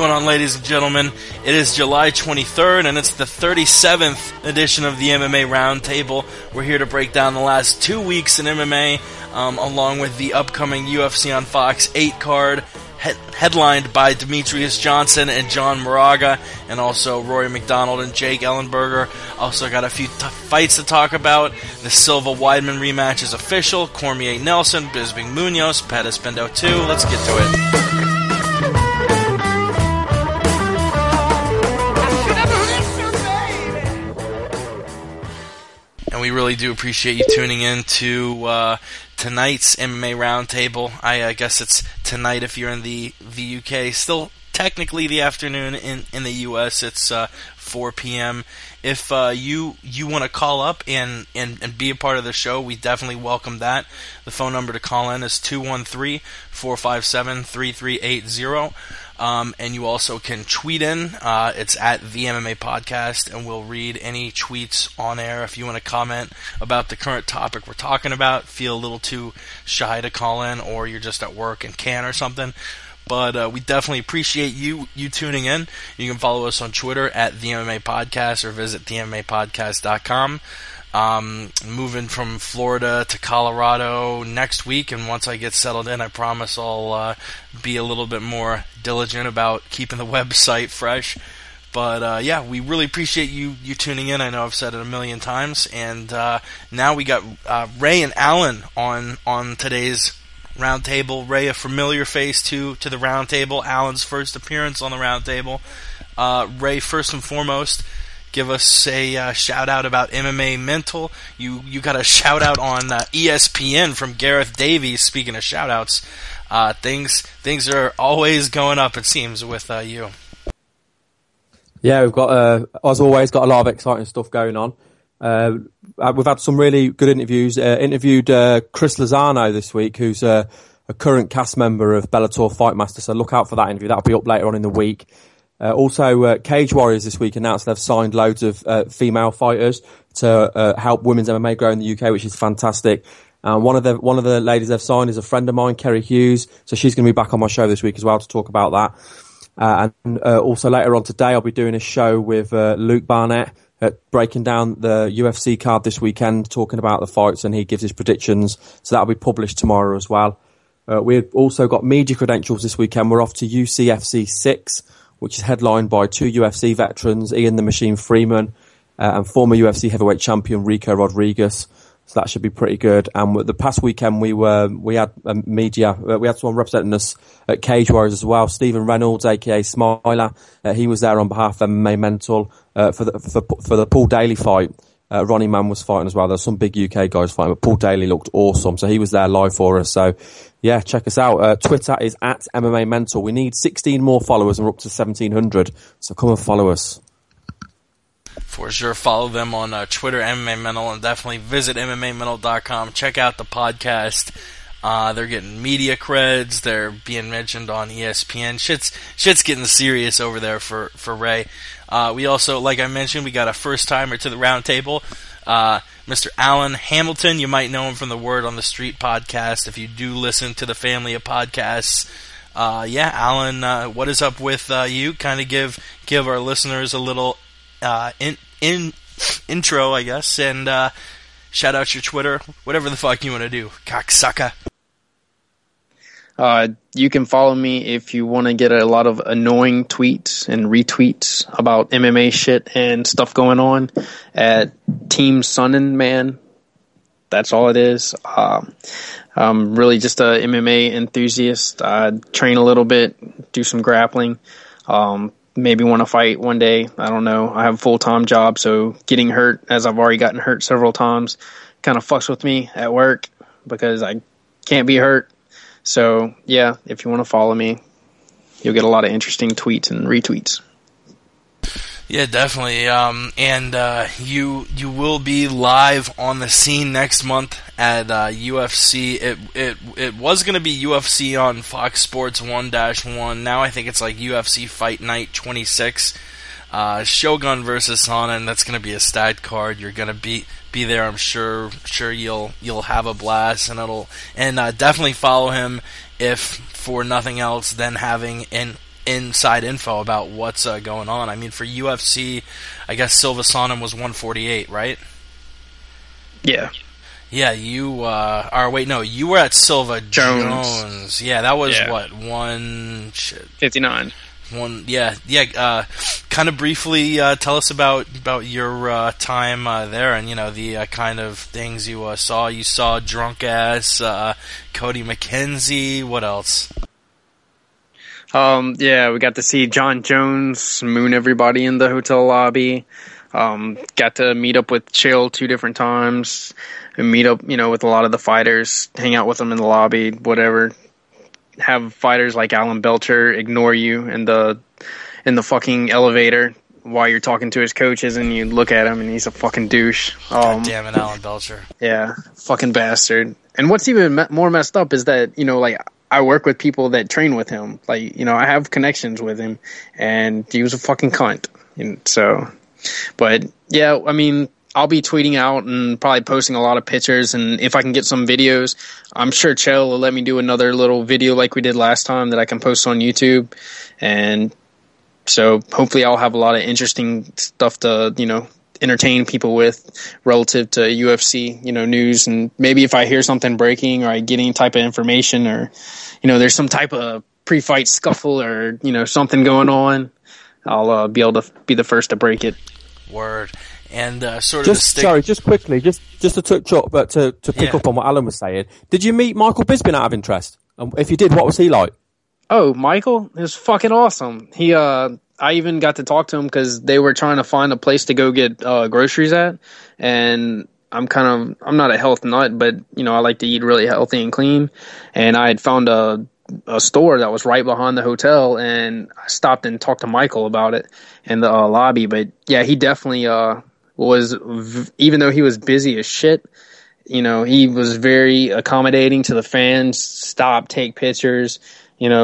going on, ladies and gentlemen? It is July 23rd, and it's the 37th edition of the MMA Roundtable. We're here to break down the last 2 weeks in MMA, along with the upcoming UFC on Fox 8 card, headlined by Demetrius Johnson and John Moraga, and also Rory McDonald and Jake Ellenberger. Also got a few fights to talk about. The Silva-Weidman rematch is official. Cormier-Nelson, Bisping-Munoz, Pettis-Bendo 2. Let's get to it. And we really do appreciate you tuning in to tonight's MMA Roundtable. I guess it's tonight if you're in the UK. Still technically the afternoon in the US. It's 4 p.m. If you want to call up and be a part of the show, we definitely welcome that. The phone number to call in is 213-457-3380. And you also can tweet in. It's at the MMA Podcast, and we'll read any tweets on air. If you want to comment about the current topic we're talking about, feel a little too shy to call in, or you're just at work and can or something. But we definitely appreciate you tuning in. You can follow us on Twitter at the MMA Podcast or visit themmapodcast.com. Moving from Florida to Colorado next week, and once I get settled in, I promise I'll be a little bit more diligent about keeping the website fresh. But yeah, we really appreciate you tuning in. I know I've said it a million times, and now we got Ray and Alan on today's Roundtable. Ray, a familiar face to the Roundtable. Alan's first appearance on the Roundtable. Ray, first and foremost, give us a shout-out about MMA Mental. You got a shout-out on ESPN from Gareth Davies. Speaking of shout-outs, things are always going up, it seems, with you. Yeah, we've got, as always, got a lot of exciting stuff going on. We've had some really good interviews. Interviewed Chris Lozano this week, who's a current cast member of Bellator Fightmaster, so look out for that interview. That'll be up later on in the week. Also, Cage Warriors this week announced they've signed loads of female fighters to help women's MMA grow in the UK, which is fantastic. One of the ladies they've signed is a friend of mine, Kerry Hughes, so she's going to be back on my show this week as well to talk about that. And also later on today, I'll be doing a show with Luke Barnett, breaking down the UFC card this weekend, talking about the fights, and he gives his predictions. So that'll be published tomorrow as well. We've also got media credentials this weekend. We're off to UCFC 6, which is headlined by 2 UFC veterans, Ian the Machine Freeman and former UFC heavyweight champion Rico Rodriguez. So that should be pretty good. And the past weekend we had media. We had someone representing us at Cage Warriors as well. Stephen Reynolds, aka Smiler. He was there on behalf of MMA Mental for the Paul Daly fight. Ronnie Mann was fighting as well. There's some big UK guys fighting, but Paul Daly looked awesome. So he was there live for us. So yeah, check us out. Twitter is at MMA Mental. We need 16 more followers and we're up to 1,700. So come and follow us. For sure, follow them on Twitter, MMA Mental, and definitely visit MMAmental.com. Check out the podcast. They're getting media creds. They're being mentioned on ESPN. Shit's getting serious over there for Ray. We also, like I mentioned, we got a first-timer to the Roundtable, Mr. Alan Hamilton. You might know him from the Word on the Street podcast if you do listen to the family of podcasts. Yeah, Alan, what is up with you? Kind of give our listeners a little intro, I guess, and shout out your Twitter, whatever the fuck you want to do, cocksucker. You can follow me if you want to get a lot of annoying tweets and retweets about MMA shit and stuff going on at Team Sunnin Man. That's all it is. I'm really just a MMA enthusiast. I train a little bit, do some grappling. Maybe want to fight one day. I don't know. I have a full-time job, so getting hurt, as I've already gotten hurt several times, kind of fucks with me at work because I can't be hurt. So, yeah, if you want to follow me, you'll get a lot of interesting tweets and retweets. Yeah, definitely. And you will be live on the scene next month at UFC. It was going to be UFC on Fox Sports 1-1. Now I think it's like UFC Fight Night 26. Shogun versus Sonnen. That's going to be a stat card. You're going to be there. I'm sure you'll have a blast, and definitely follow him if for nothing else than having an inside info about what's going on. I mean, for UFC, I guess Silva Sonnen was 148, right? Yeah. Yeah, you you were at Silva Jones. Yeah, that was what, 59. Kind of briefly tell us about your time there, and the kind of things you saw. You saw drunk ass Cody McKenzie. What else? We got to see John Jones moon everybody in the hotel lobby. Got to meet up with Chill 2 different times, and meet up, with a lot of the fighters, hang out with them in the lobby, whatever. Have fighters like Alan Belcher ignore you in the fucking elevator while you're talking to his coaches, and you look at him and he's a fucking douche. God damn it, Alan Belcher. Yeah, fucking bastard. And what's even more messed up is that, I work with people that train with him. Like, I have connections with him, and he was a fucking cunt. And so, but yeah, I mean, I'll be tweeting out and probably posting a lot of pictures, and if I can get some videos, I'm sure Chell will let me do another little video like we did last time that I can post on YouTube. And so hopefully I'll have a lot of interesting stuff to, entertain people with relative to UFC, news. And maybe if I hear something breaking, or I get any type of information, or, there's some type of pre-fight scuffle, or, something going on, I'll be able to be the first to break it. Word. And just quickly, just to touch up, but to pick up on what Alan was saying, did you meet Michael Bisping out of interest? And if you did, what was he like? Oh, Michael is fucking awesome. He, I even got to talk to him because they were trying to find a place to go get groceries at, and I'm not a health nut, but I like to eat really healthy and clean, and I had found a store that was right behind the hotel, and I stopped and talked to Michael about it in the lobby. But yeah, he definitely was, even though he was busy as shit, he was very accommodating to the fans, stop, take pictures,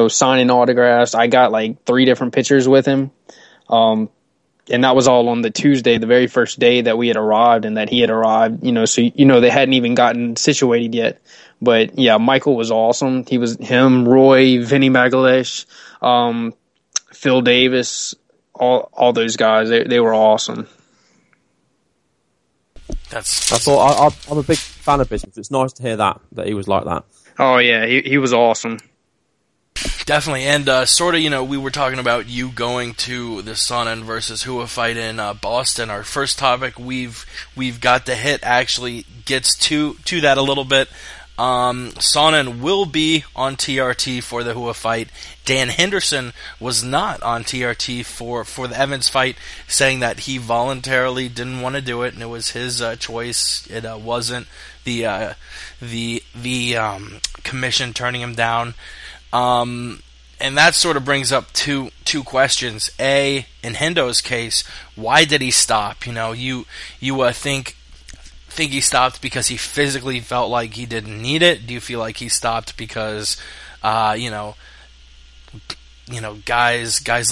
signing autographs. I got like 3 different pictures with him. And that was all on the Tuesday, the very first day that we had arrived and that he had arrived, so, they hadn't even gotten situated yet. But yeah, Michael was awesome. He was Roy, Vinny Magalesh, Phil Davis, all those guys. They were awesome. I'm a big fan of business. It's nice to hear that he was like that. Oh yeah, he was awesome. Definitely, and we were talking about you going to the Sonnen versus Hua fight in Boston. Our first topic we've got to hit actually gets to that a little bit. Sonnen will be on TRT for the Hua fight. Dan Henderson was not on TRT for the Evans fight, saying that he voluntarily didn't want to do it, and it was his choice. It wasn't the commission turning him down. And that sort of brings up two questions. A, in Hendo's case, why did he stop? You think he stopped because he physically felt like he didn't need it? Do you feel like he stopped because, guys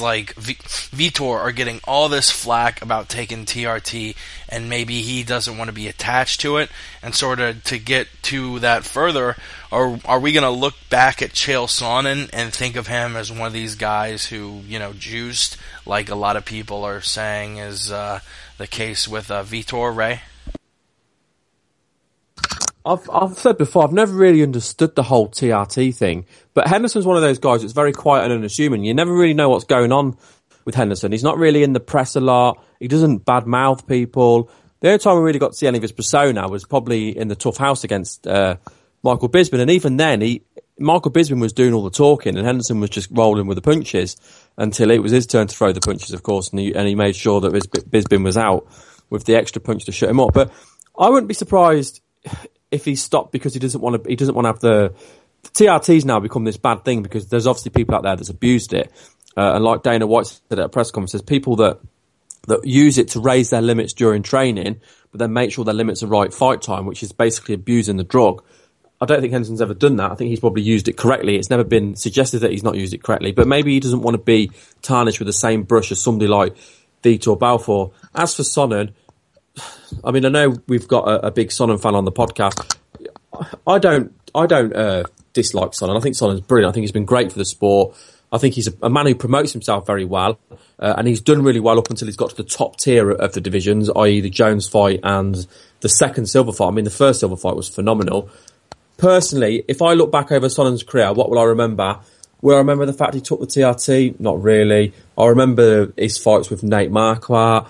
like Vitor are getting all this flack about taking TRT, and maybe he doesn't want to be attached to it? And sort of to get to that further, are we going to look back at Chael Sonnen and think of him as one of these guys who, juiced, like a lot of people are saying is the case with Vitor, Ray? I've said before, I've never really understood the whole TRT thing, but Henderson's one of those guys that's very quiet and unassuming. You never really know what's going on with Henderson. He's not really in the press a lot. He doesn't badmouth people. The only time we really got to see any of his persona was probably in the Tough House against Michael Bisping, and even then, Michael Bisping was doing all the talking, and Henderson was just rolling with the punches until it was his turn to throw the punches, of course, and he made sure that Bisping was out with the extra punch to shut him up. But I wouldn't be surprised if he stopped because he doesn't want to have the TRT's now become this bad thing because there's obviously people out there that's abused it, and like Dana White said at a press conference, there's people that use it to raise their limits during training, but then make sure their limits are right fight time, which is basically abusing the drug. I don't think Henderson's ever done that. I think he's probably used it correctly. It's never been suggested that he's not used it correctly, but maybe he doesn't want to be tarnished with the same brush as somebody like Vitor Belfort. As for Sonnen, I mean, I know we've got a big Sonnen fan on the podcast. I don't dislike Sonnen. I think Sonnen's brilliant. I think he's been great for the sport. I think he's a man who promotes himself very well, and he's done really well up until he's got to the top tier of the divisions, i.e. the Jones fight and the second Silva fight. I mean, the first Silva fight was phenomenal. Personally, if I look back over Sonnen's career, what will I remember? Will I remember the fact he took the TRT? Not really. I remember his fights with Nate Marquardt,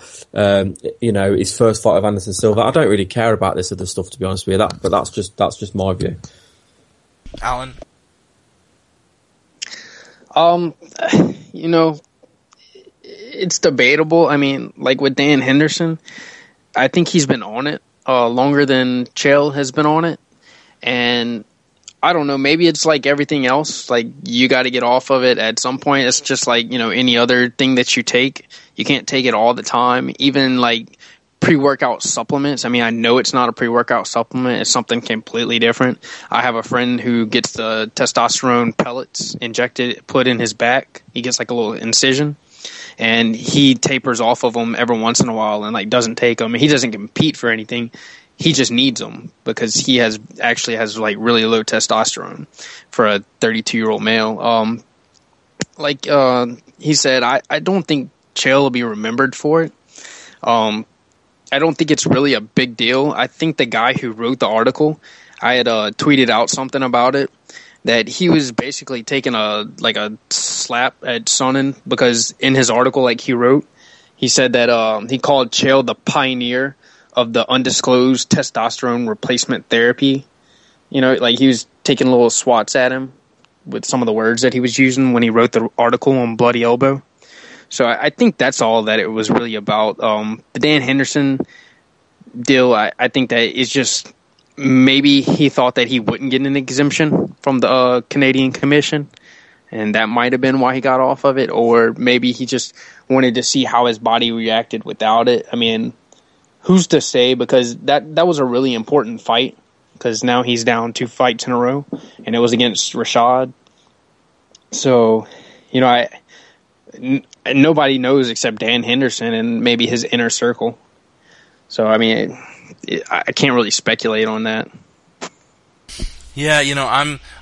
his first fight with Anderson Silva. I don't really care about this other stuff, to be honest with you. But that's just my view. Alan? It's debatable. I mean, like with Dan Henderson, I think he's been on it longer than Chael has been on it. And I don't know, maybe it's like everything else. Like, you got to get off of it at some point. It's just like, any other thing that you take. You can't take it all the time. Even like pre-workout supplements. I mean, I know it's not a pre-workout supplement. It's something completely different. I have a friend who gets the testosterone pellets injected, put in his back. He gets like a little incision, and he tapers off of them every once in a while and like doesn't take them. He doesn't compete for anything. He just needs them because he has like really low testosterone for a 32-year-old male. He said, I don't think Chael will be remembered for it. I don't think it's really a big deal. I think the guy who wrote the article, I had tweeted out something about it, that he was basically taking a slap at Sonnen, because in his article, like he wrote, he said that he called Chael the pioneer of the undisclosed testosterone replacement therapy. Like he was taking little swats at him with some of the words that he was using when he wrote the article on Bloody Elbow. So I think that's all that it was really about. The Dan Henderson deal, I think that is just, maybe he thought that he wouldn't get an exemption from the Canadian Commission, and that might have been why he got off of it. Or maybe he just wanted to see how his body reacted without it. I mean, who's to say? Because that was a really important fight, because now he's down 2 fights in a row, and it was against Rashad. So, nobody knows except Dan Henderson and maybe his inner circle. So, I mean, I can't really speculate on that. Yeah,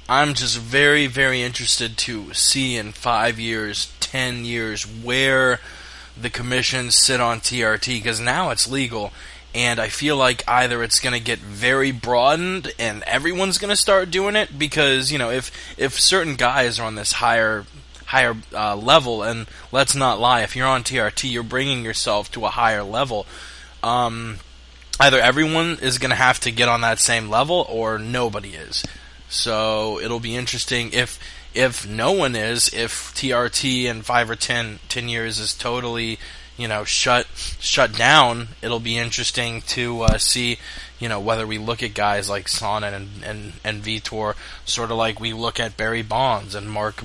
I'm just very, very interested to see in 5 years, 10 years, where the commissions sit on TRT, because now it's legal, and I feel like either it's going to get very broadened and everyone's going to start doing it, because if certain guys are on this higher level, and let's not lie, if you're on TRT, you're bringing yourself to a higher level. Either everyone is going to have to get on that same level, or nobody is. So it'll be interesting if no one is, if TRT in 5 or 10 years is totally, shut down. It'll be interesting to see, whether we look at guys like Sonnen and Vitor, sort of like we look at Barry Bonds and Mark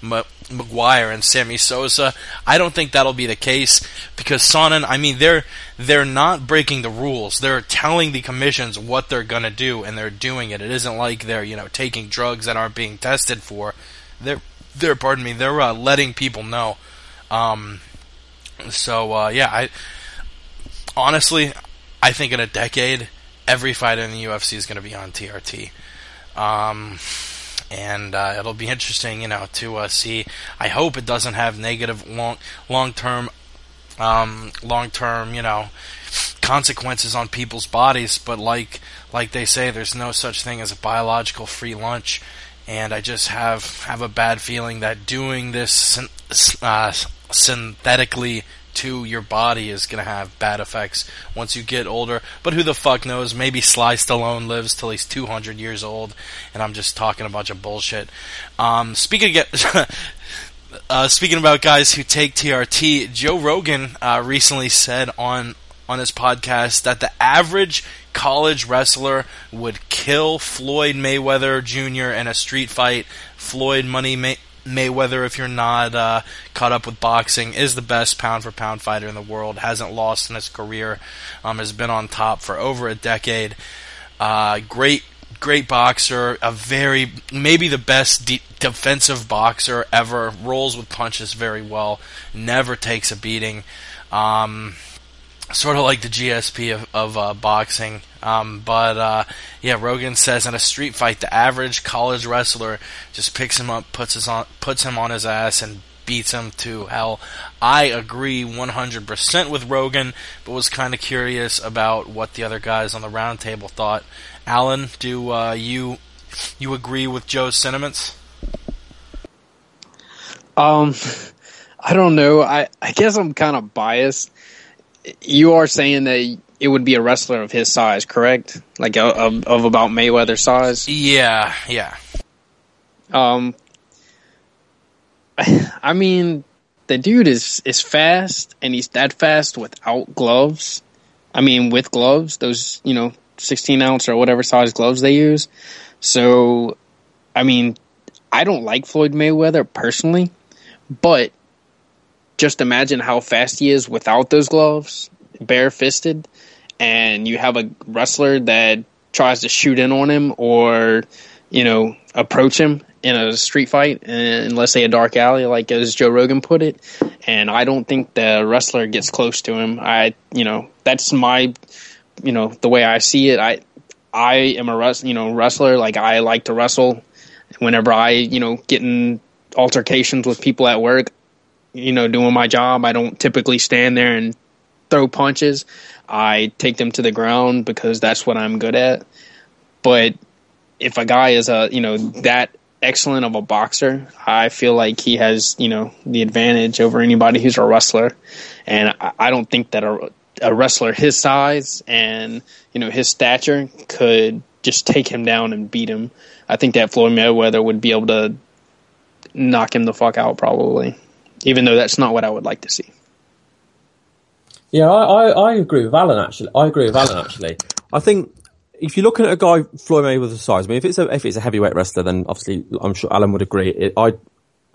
McGuire and Sammy Sosa. I don't think that'll be the case, because Sonnen, I mean, they're not breaking the rules. They're telling the commissions what they're gonna do, and they're doing it. It isn't like they're taking drugs that aren't being tested for. They're letting people know. I honestly think in a decade, every fighter in the UFC is gonna be on TRT. And it'll be interesting, to see. I hope it doesn't have negative long-term, consequences on people's bodies. But like they say, there's no such thing as a biological free lunch. And I just have a bad feeling that doing this synthetically to your body is going to have bad effects once you get older. But who the fuck knows? Maybe Sly Stallone lives till he's 200 years old, and I'm just talking a bunch of bullshit. Speaking about guys who take TRT, Joe Rogan recently said on his podcast that the average college wrestler would kill Floyd Mayweather Jr. in a street fight. Floyd Money Mayweather, if you're not caught up with boxing, is the best pound-for-pound fighter in the world. Hasn't lost in his career. Has been on top for over a decade. Great boxer. Maybe the best defensive boxer ever. Rolls with punches very well. Never takes a beating. sort of like the GSP of boxing. Yeah, Rogan says in a street fight, the average college wrestler just picks him up, puts him on his ass, and beats him to hell. I agree 100% with Rogan, but was kind of curious about what the other guys on the roundtable thought. Alan, do you agree with Joe's sentiments? I don't know. I guess I'm kind of biased. You are saying that it would be a wrestler of his size, correct? Like of about Mayweather size? Yeah. I mean, the dude is fast, and he's that fast without gloves. I mean, with gloves, those, 16 ounce or whatever size gloves they use. So, I mean, I don't like Floyd Mayweather personally, but just imagine how fast he is without those gloves, bare-fisted, and you have a wrestler that tries to shoot in on him or, approach him in a street fight in, let's say, a dark alley, like as Joe Rogan put it, and I don't think the wrestler gets close to him. That's my, the way I see it. I am a wrestler. Like, I like to wrestle. Whenever I, get in altercations with people at work, doing my job, I don't typically stand there and throw punches. I take them to the ground because that's what I'm good at. But if a guy is that excellent of a boxer, I feel like he has, the advantage over anybody who's a wrestler. And I don't think that a wrestler his size and, his stature could just take him down and beat him. I think that Floyd Mayweather would be able to knock him the fuck out probably, even though that's not what I would like to see. Yeah, I agree with Alan, actually. I think if you're looking at a guy Floyd Mayweather's size, I mean, if it's a heavyweight wrestler, then obviously I'm sure Alan would agree. I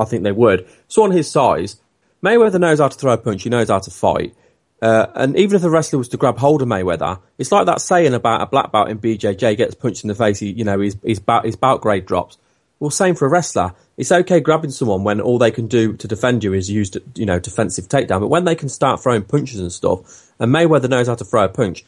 think they would. So on his size, Mayweather knows how to throw a punch. He knows how to fight. And even if the wrestler was to grab hold of Mayweather, it's like that saying about a black belt in BJJ gets punched in the face. His bout grade drops. Well, same for a wrestler. It's okay grabbing someone when all they can do to defend you is use, defensive takedown. But when they can start throwing punches and stuff, and Mayweather knows how to throw a punch,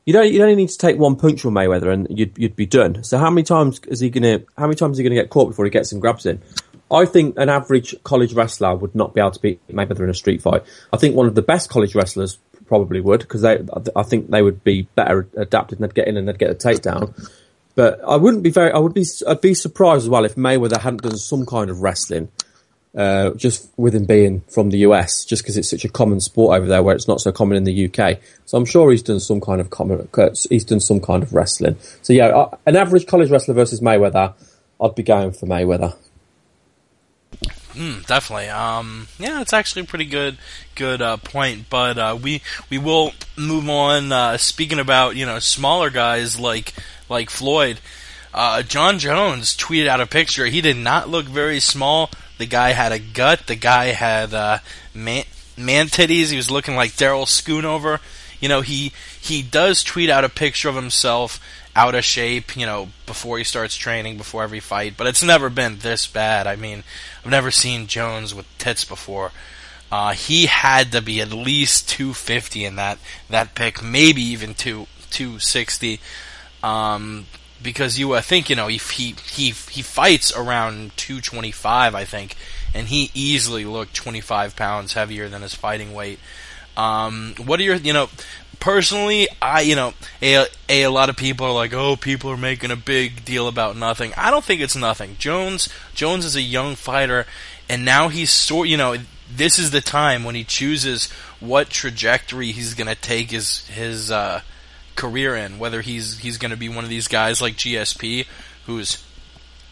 you only need to take one punch from Mayweather and you'd be done. So how many times is he gonna get caught before he gets and grabs him? I think an average college wrestler would not be able to beat Mayweather in a street fight. I think one of the best college wrestlers probably would, because I think they would be better adapted and they'd get in and they'd get a takedown. But I'd be surprised as well if Mayweather hadn't done some kind of wrestling, just with him being from the US, just because it's such a common sport over there where it's not so common in the UK. So I'm sure he's done some kind of wrestling. So yeah, an average college wrestler versus Mayweather, I'd be going for Mayweather. Definitely. Yeah, it's actually a pretty good point. But we will move on. Speaking about smaller guys like Floyd, John Jones tweeted out a picture. He did not look very small. The guy had a gut. The guy had man titties. He was looking like Daryl Schoonover. He does tweet out a picture of himself out of shape, before he starts training, before every fight. But it's never been this bad. I mean, I've never seen Jones with tits before. He had to be at least 250 in that pick, maybe even 260. Because I think he fights around 225, I think, and he easily looked 25 pounds heavier than his fighting weight. What are your personally, a lot of people are like, oh, people are making a big deal about nothing. I don't think it's nothing. Jones is a young fighter, and now he's this is the time when he chooses what trajectory he's going to take his career in. Whether he's going to be one of these guys like GSP, who's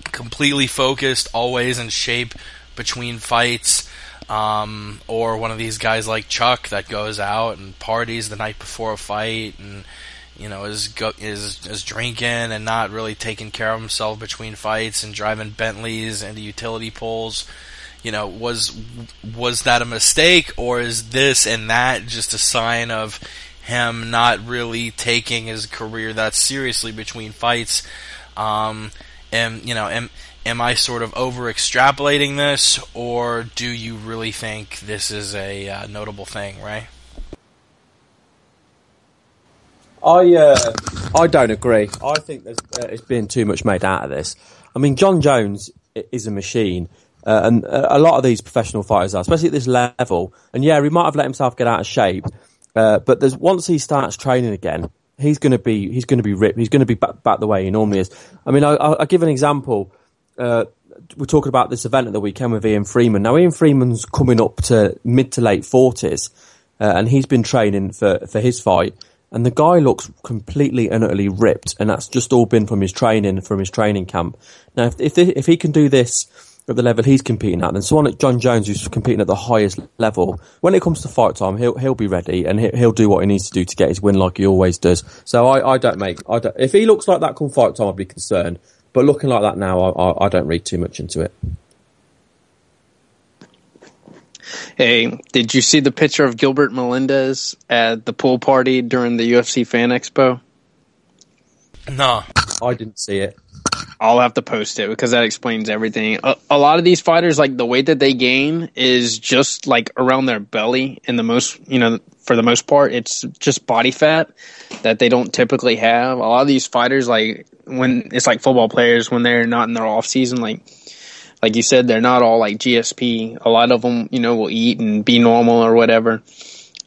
completely focused, always in shape between fights. Or one of these guys like Chuck that goes out and parties the night before a fight and is drinking and not really taking care of himself between fights and driving Bentleys into utility poles. Was that a mistake, or is this and that just a sign of him not really taking his career that seriously between fights? Am I sort of over-extrapolating this, or do you really think this is a notable thing, right? I don't agree. I think it's been too much made out of this. I mean, John Jones is a machine, and a lot of these professional fighters are, especially at this level. And yeah, he might have let himself get out of shape, but once he starts training again, he's going to be ripped. He's going to be back the way he normally is. I mean, I'll give an example. We're talking about this event at the weekend with Ian Freeman. Now, Ian Freeman's coming up to mid to late 40s, and he's been training for his fight. And the guy looks completely and utterly ripped, and that's just all been from his training camp. Now, if he can do this at the level he's competing at, then someone like John Jones, who's competing at the highest level, when it comes to fight time, he'll be ready, and he'll do what he needs to do to get his win, like he always does. So I don't. If he looks like that come fight time, I'd be concerned. But looking like that now, I don't read too much into it. Hey, did you see the picture of Gilbert Melendez at the pool party during the UFC Fan Expo? No. I didn't see it. I'll have to post it because that explains everything. A lot of these fighters, like the weight that they gain is just like around their belly, and for the most part, it's just body fat that they don't typically have. A lot of these fighters, like when it's like football players, when they're not in their off season, like you said, they're not all like GSP. A lot of them, will eat and be normal or whatever.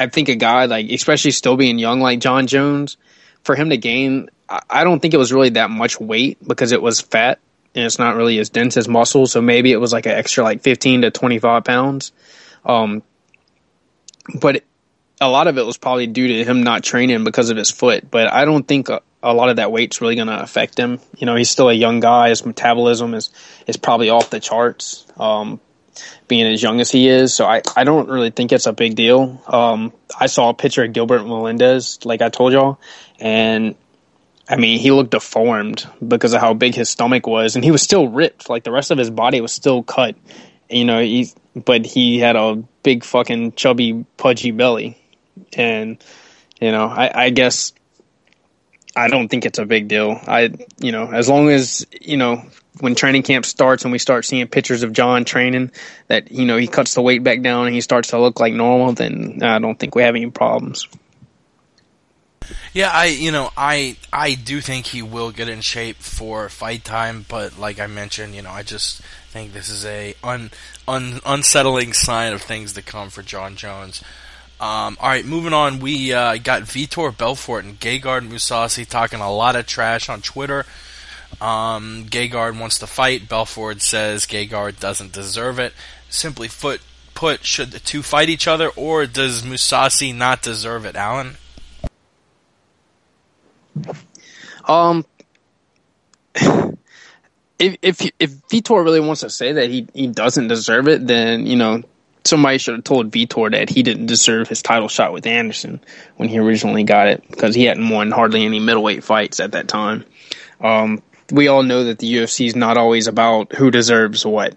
I think a guy like, especially still being young like John Jones, for him to gain, I don't think it was really that much weight because it was fat and it's not really as dense as muscle. So maybe it was like an extra like 15 to 25 pounds. But a lot of it was probably due to him not training because of his foot. But I don't think a lot of that weight's really going to affect him. He's still a young guy. His metabolism is probably off the charts, being as young as he is. So I don't really think it's a big deal. I saw a picture of Gilbert Melendez, like I told y'all, and I mean, he looked deformed because of how big his stomach was, and he was still ripped. Like the rest of his body was still cut, but he had a big fucking chubby, pudgy belly. And, I guess I don't think it's a big deal. As long as, when training camp starts and we start seeing pictures of John training that, he cuts the weight back down and he starts to look like normal, then I don't think we have any problems. Yeah, I do think he will get in shape for fight time, but like I mentioned, I just think this is a unsettling sign of things to come for John Jones. All right, moving on. We got Vitor Belfort and Gegard Mousasi talking a lot of trash on Twitter. Gegard wants to fight. Belfort says Gegard doesn't deserve it. Simply put, should the two fight each other, or does Mousasi not deserve it, Alan? If Vitor really wants to say that he doesn't deserve it, then somebody should have told Vitor that he didn't deserve his title shot with Anderson when he originally got it, because he hadn't won hardly any middleweight fights at that time. We all know that the UFC is not always about who deserves what.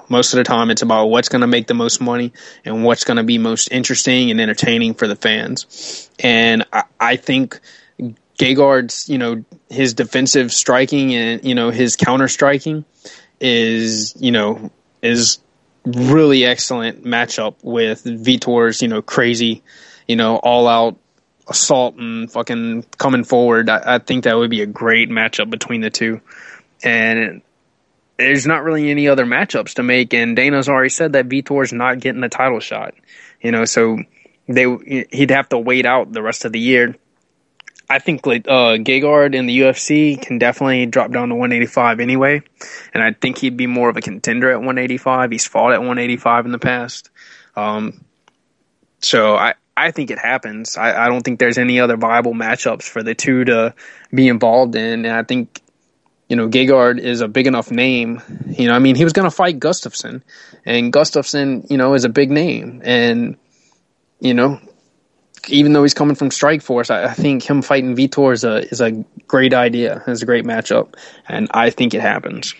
Most of the time it's about what's going to make the most money and what's going to be most interesting and entertaining for the fans. And I think Gegard's, his defensive striking and, his counter striking is really excellent matchup with Vitor's, crazy, all out assault and fucking coming forward. I think that would be a great matchup between the two. And there's not really any other matchups to make. And Dana's already said that Vitor's not getting a title shot, so he'd have to wait out the rest of the year. I think Gegard in the UFC can definitely drop down to 185 anyway, and I think he'd be more of a contender at 185. He's fought at 185 in the past, so I think it happens. I don't think there's any other viable matchups for the two to be involved in, and I think Gegard is a big enough name. He was going to fight Gustafsson, and Gustafsson is a big name, and even though he's coming from Strikeforce, I think him fighting Vitor is a great idea. It's a great matchup, and I think it happens.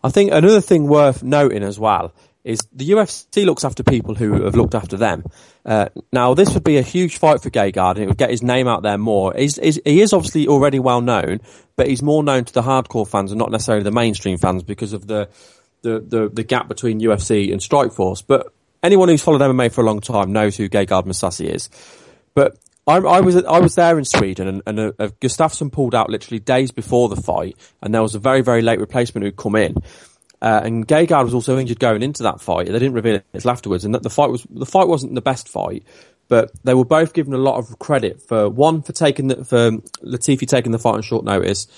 I think another thing worth noting as well is the UFC looks after people who have looked after them. Now, this would be a huge fight for Gegard, and it would get his name out there more. He is obviously already well known, but he's more known to the hardcore fans and not necessarily the mainstream fans because of the gap between UFC and Strikeforce. But anyone who's followed MMA for a long time knows who Gegard Mousasi is. But I was there in Sweden, and Gustafsson pulled out literally days before the fight, and there was a very, very late replacement who'd come in. And Gegard was also injured going into that fight. They didn't reveal it until afterwards, and the fight wasn't the best fight, but they were both given a lot of credit for Latifi taking the fight on short notice,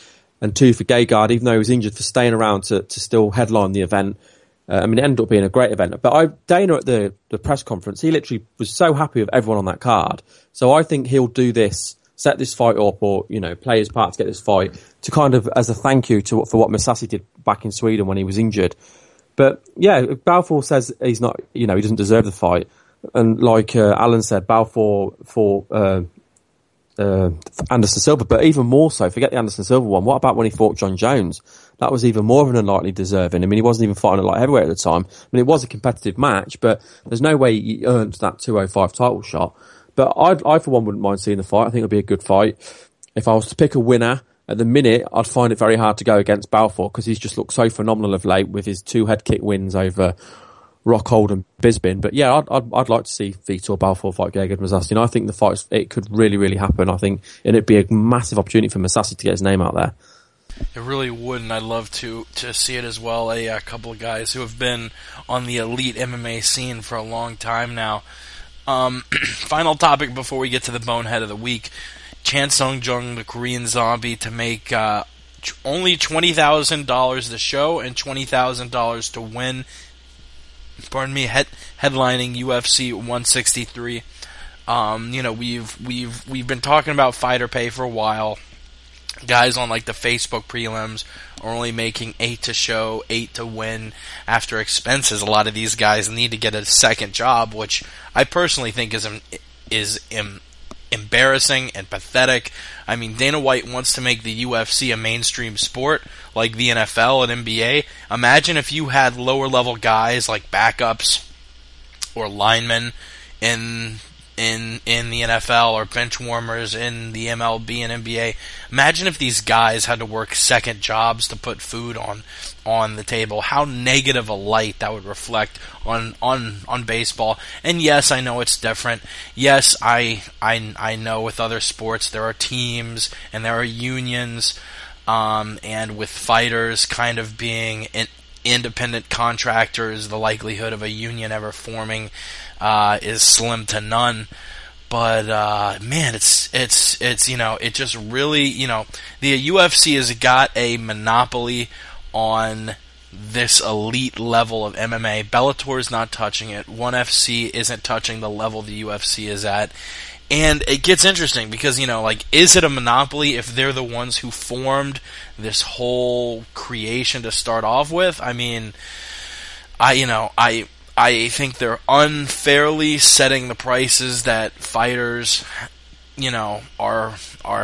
and two for Gegard, even though he was injured, for staying around to still headline the event. I mean, it ended up being a great event. But Dana at the press conference, he literally was so happy with everyone on that card. So I think he'll do this, set this fight up, or play his part to get this fight to kind of as a thank you for what Masasi did back in Sweden when he was injured. But yeah, Balfour says he's not, he doesn't deserve the fight, and like Alan said, Balfour for Anderson Silva, but even more so, forget the Anderson Silva one. What about when he fought John Jones? That was even more of an unlikely deserving. I mean, he wasn't even fighting a light heavyweight at the time. I mean, it was a competitive match, but there's no way he earned that 205 title shot. But I for one wouldn't mind seeing the fight. I think it'll be a good fight. If I was to pick a winner at the minute, I'd find it very hard to go against Balfour because he's just looked so phenomenal of late with his 2 head kick wins over Rockhold and Bisping. But yeah, I'd like to see Vitor Balfour fight Gegard Mousasi. I think the fight, it could really, really happen. I think it'd be a massive opportunity for Mousasi to get his name out there. It really would, and I'd love to see it as well. A couple of guys who have been on the elite MMA scene for a long time now. Final topic before we get to the bonehead of the week. Chan Sung Jung, the Korean Zombie, to make only $20,000 the show and $20,000 to win. Pardon me, headlining UFC 163. We've been talking about fighter pay for a while. Guys on like the Facebook prelims are only making 8 to show, 8 to win after expenses. A lot of these guys need to get a second job, which I personally think is embarrassing and pathetic. I mean, Dana White wants to make the UFC a mainstream sport like the NFL and NBA. Imagine if you had lower level guys like backups or linemen in the NFL or bench warmers in the MLB and NBA. Imagine if these guys had to work second jobs to put food on the table. How negative a light that would reflect on baseball. And yes, I know it's different. Yes, I know with other sports there are teams and there are unions, and with fighters kind of being independent contractors, the likelihood of a union ever forming is slim to none. But man, it's it just really, the UFC has got a monopoly on this elite level of MMA. Bellator's not touching it. ONE FC isn't touching the level the UFC is at. And it gets interesting because, is it a monopoly if they're the ones who formed this whole creation to start off with? I mean, I think they're unfairly setting the prices that fighters, are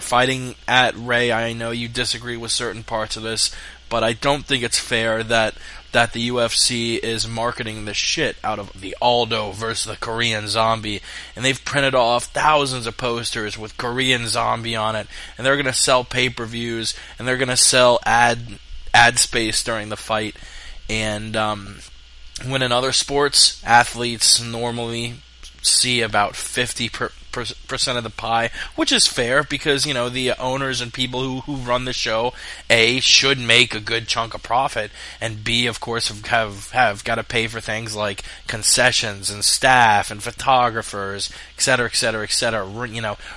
fighting at. Ray, I know you disagree with certain parts of this, but I don't think it's fair that the UFC is marketing the shit out of the Aldo versus the Korean Zombie, and they've printed off thousands of posters with Korean Zombie on it, and they're going to sell pay-per-views, and they're going to sell ad space during the fight, and when in other sports, athletes normally see about 50% of the pie, which is fair because, the owners and people who run the show, A, should make a good chunk of profit, and B, of course, have got to pay for things like concessions and staff and photographers, etc., etc., etc.,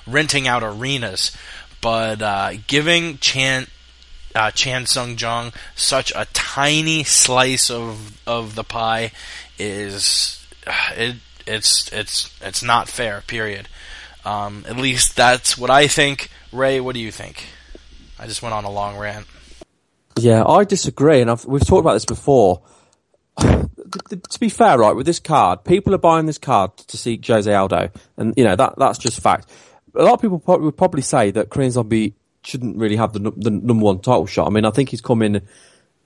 renting out arenas. But giving Chan Sung Jung such a tiny slice of the pie is it's not fair, period. At least that's what I think. Ray, what do you think? I just went on a long rant. Yeah, I disagree, and we've talked about this before. To be fair, right, with this card, people are buying this card to see Jose Aldo, and that's just fact. A lot of people would probably say that Korean Zombie shouldn't really have the number one title shot. I mean, I think he's come in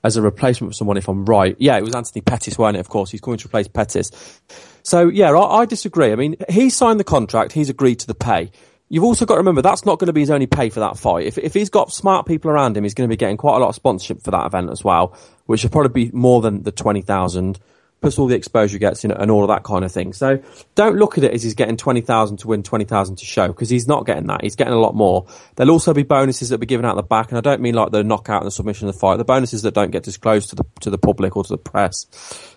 as a replacement for someone, if I'm right. Yeah, it was Anthony Pettis, wasn't it? Of course, he's coming to replace Pettis. So, yeah, I disagree. I mean, he signed the contract, he's agreed to the pay. You've also got to remember, that's not going to be his only pay for that fight. If he's got smart people around him, he's going to be getting quite a lot of sponsorship for that event as well, which will probably be more than the 20,000. plus all the exposure he gets, and all of that kind of thing. So don't look at it as he's getting 20,000 to win, 20,000 to show, because he's not getting that. He's getting a lot more. There'll also be bonuses that will be given out the back, and I don't mean like the knockout and the submission of the fight. The bonuses that don't get disclosed to the public or to the press.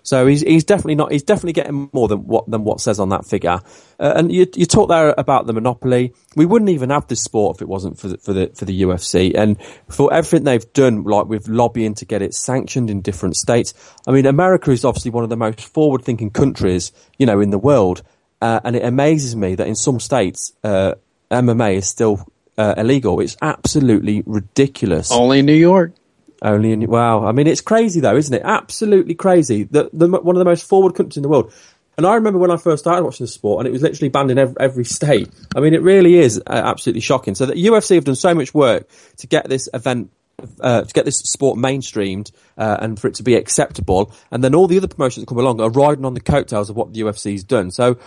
So he's definitely getting more than what says on that figure. And you talk there about the monopoly. We wouldn't even have this sport if it wasn't for the UFC, and for everything they've done, like with lobbying to get it sanctioned in different states. I mean, America is obviously one of the most forward-thinking countries, in the world, and it amazes me that in some states MMA is still illegal. It's absolutely ridiculous. Only in New York. Wow. I mean, it's crazy though, isn't it? Absolutely crazy. One of the most forward countries in the world. And I remember when I first started watching the sport, and it was literally banned in every state. I mean, it really is absolutely shocking. So the UFC have done so much work to get this event, to get this sport mainstreamed, and for it to be acceptable. And then all the other promotions that come along are riding on the coattails of what the UFC's done. So,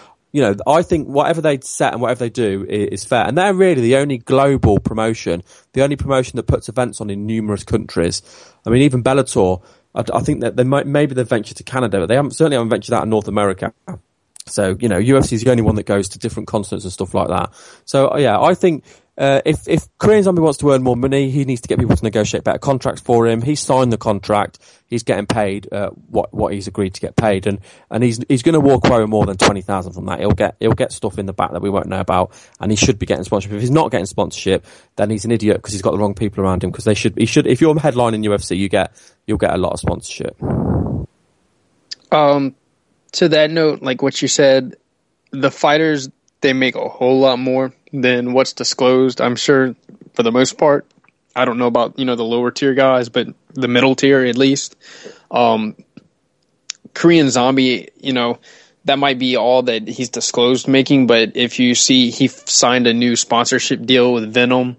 I think whatever they set and whatever they do is fair. And they're really the only global promotion, the only promotion that puts events on in numerous countries. I mean, even Bellator, I think that maybe they've ventured to Canada, but they certainly haven't ventured out in North America. So, UFC is the only one that goes to different continents and stuff like that. So, yeah, I think if Korean Zombie wants to earn more money, he needs to get people to negotiate better contracts for him. He's signed the contract. He's getting paid what he's agreed to get paid, and he's going to walk away with more than 20,000 from that. He'll get stuff in the back that we won't know about, and he should be getting sponsorship. If he's not getting sponsorship, then he's an idiot because he's got the wrong people around him. Because he should. If you're headlining UFC, you'll get a lot of sponsorship. To that note, like what you said, the fighters, they make a whole lot more than what's disclosed. I'm sure for the most part. I don't know about, the lower tier guys, but the middle tier at least. Korean Zombie, that might be all that he's disclosed making, but if you see, he signed a new sponsorship deal with Venom,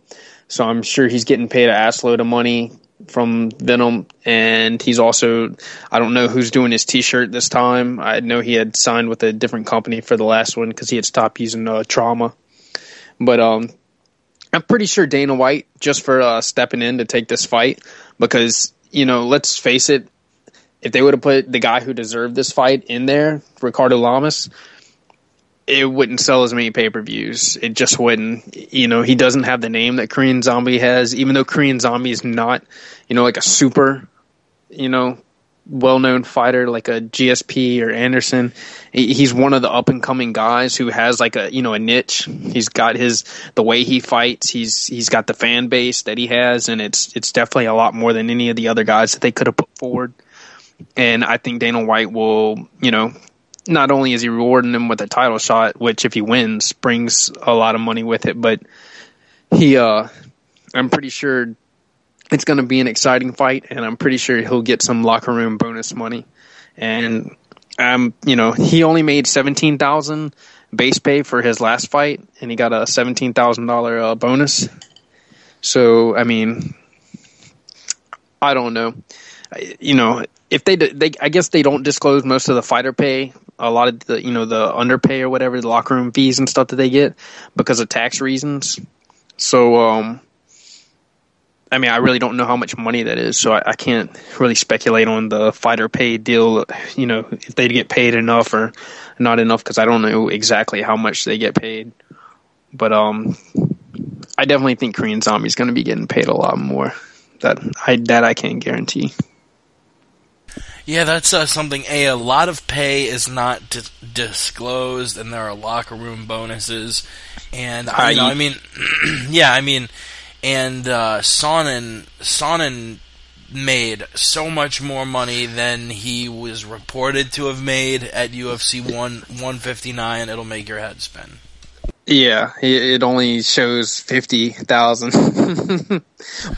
so I'm sure he's getting paid an assload of money from Venom, and he's also, I don't know who's doing his t-shirt this time. I know he had signed with a different company for the last one because he had stopped using Trauma, but I'm pretty sure Dana White, just for stepping in to take this fight, because, let's face it, if they would have put the guy who deserved this fight in there, Ricardo Lamas, it wouldn't sell as many pay-per-views. It just wouldn't. He doesn't have the name that Korean Zombie has, even though Korean Zombie is not, like a super, well-known fighter like a GSP or Anderson. He's one of the up-and-coming guys who has like a niche. He's got the way he fights. He's got the fan base that he has, and it's definitely a lot more than any of the other guys that they could have put forward. And I think Dana White will, not only is he rewarding him with a title shot, which if he wins brings a lot of money with it, but I'm pretty sure it's going to be an exciting fight, and I'm pretty sure he'll get some locker room bonus money. And he only made $17,000 base pay for his last fight, and he got a $17,000 bonus. So I mean, I don't know. If they I guess they don't disclose most of the fighter pay, a lot of the the underpay or whatever, the locker room fees and stuff that they get because of tax reasons. So I mean, I really don't know how much money that is, so I can't really speculate on the fighter pay deal, if they get paid enough or not enough, because I don't know exactly how much they get paid. But I definitely think Korean Zombie is going to be getting paid a lot more. That I can't guarantee. Yeah, that's something. A lot of pay is not disclosed, and there are locker room bonuses, and and Sonnen made so much more money than he was reported to have made at UFC 159. It'll make your head spin. Yeah, it only shows 50,000.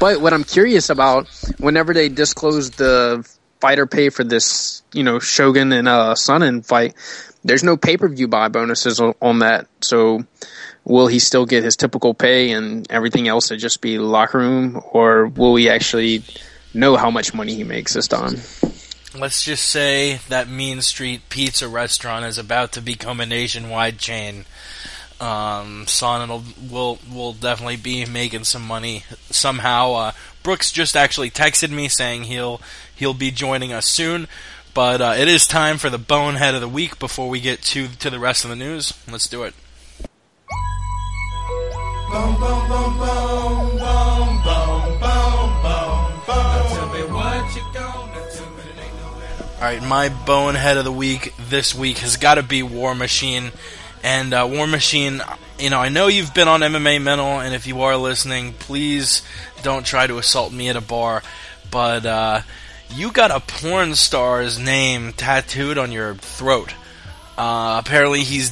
But what I'm curious about, whenever they disclose the fighter pay for this, Shogun and Sonnen fight, there's no pay-per-view buy bonuses on that. So will he still get his typical pay and everything else to just be locker room, or will we actually know how much money he makes this time? Let's just say that Mean Street Pizza restaurant is about to become a nationwide chain. Sonnen will definitely be making some money somehow. Brooks just actually texted me saying he'll be joining us soon. But it is time for the bonehead of the week before we get to the rest of the news. Let's do it. Boom, boom, boom, boom, boom, boom, boom, boom, boom. Now tell me what you gonna do, but it ain't no matter. All right, my bonehead of the week this week has got to be War Machine. And War Machine, I know you've been on MMA Mental, and if you are listening, please don't try to assault me at a bar. But you got a porn star's name tattooed on your throat. Apparently, he's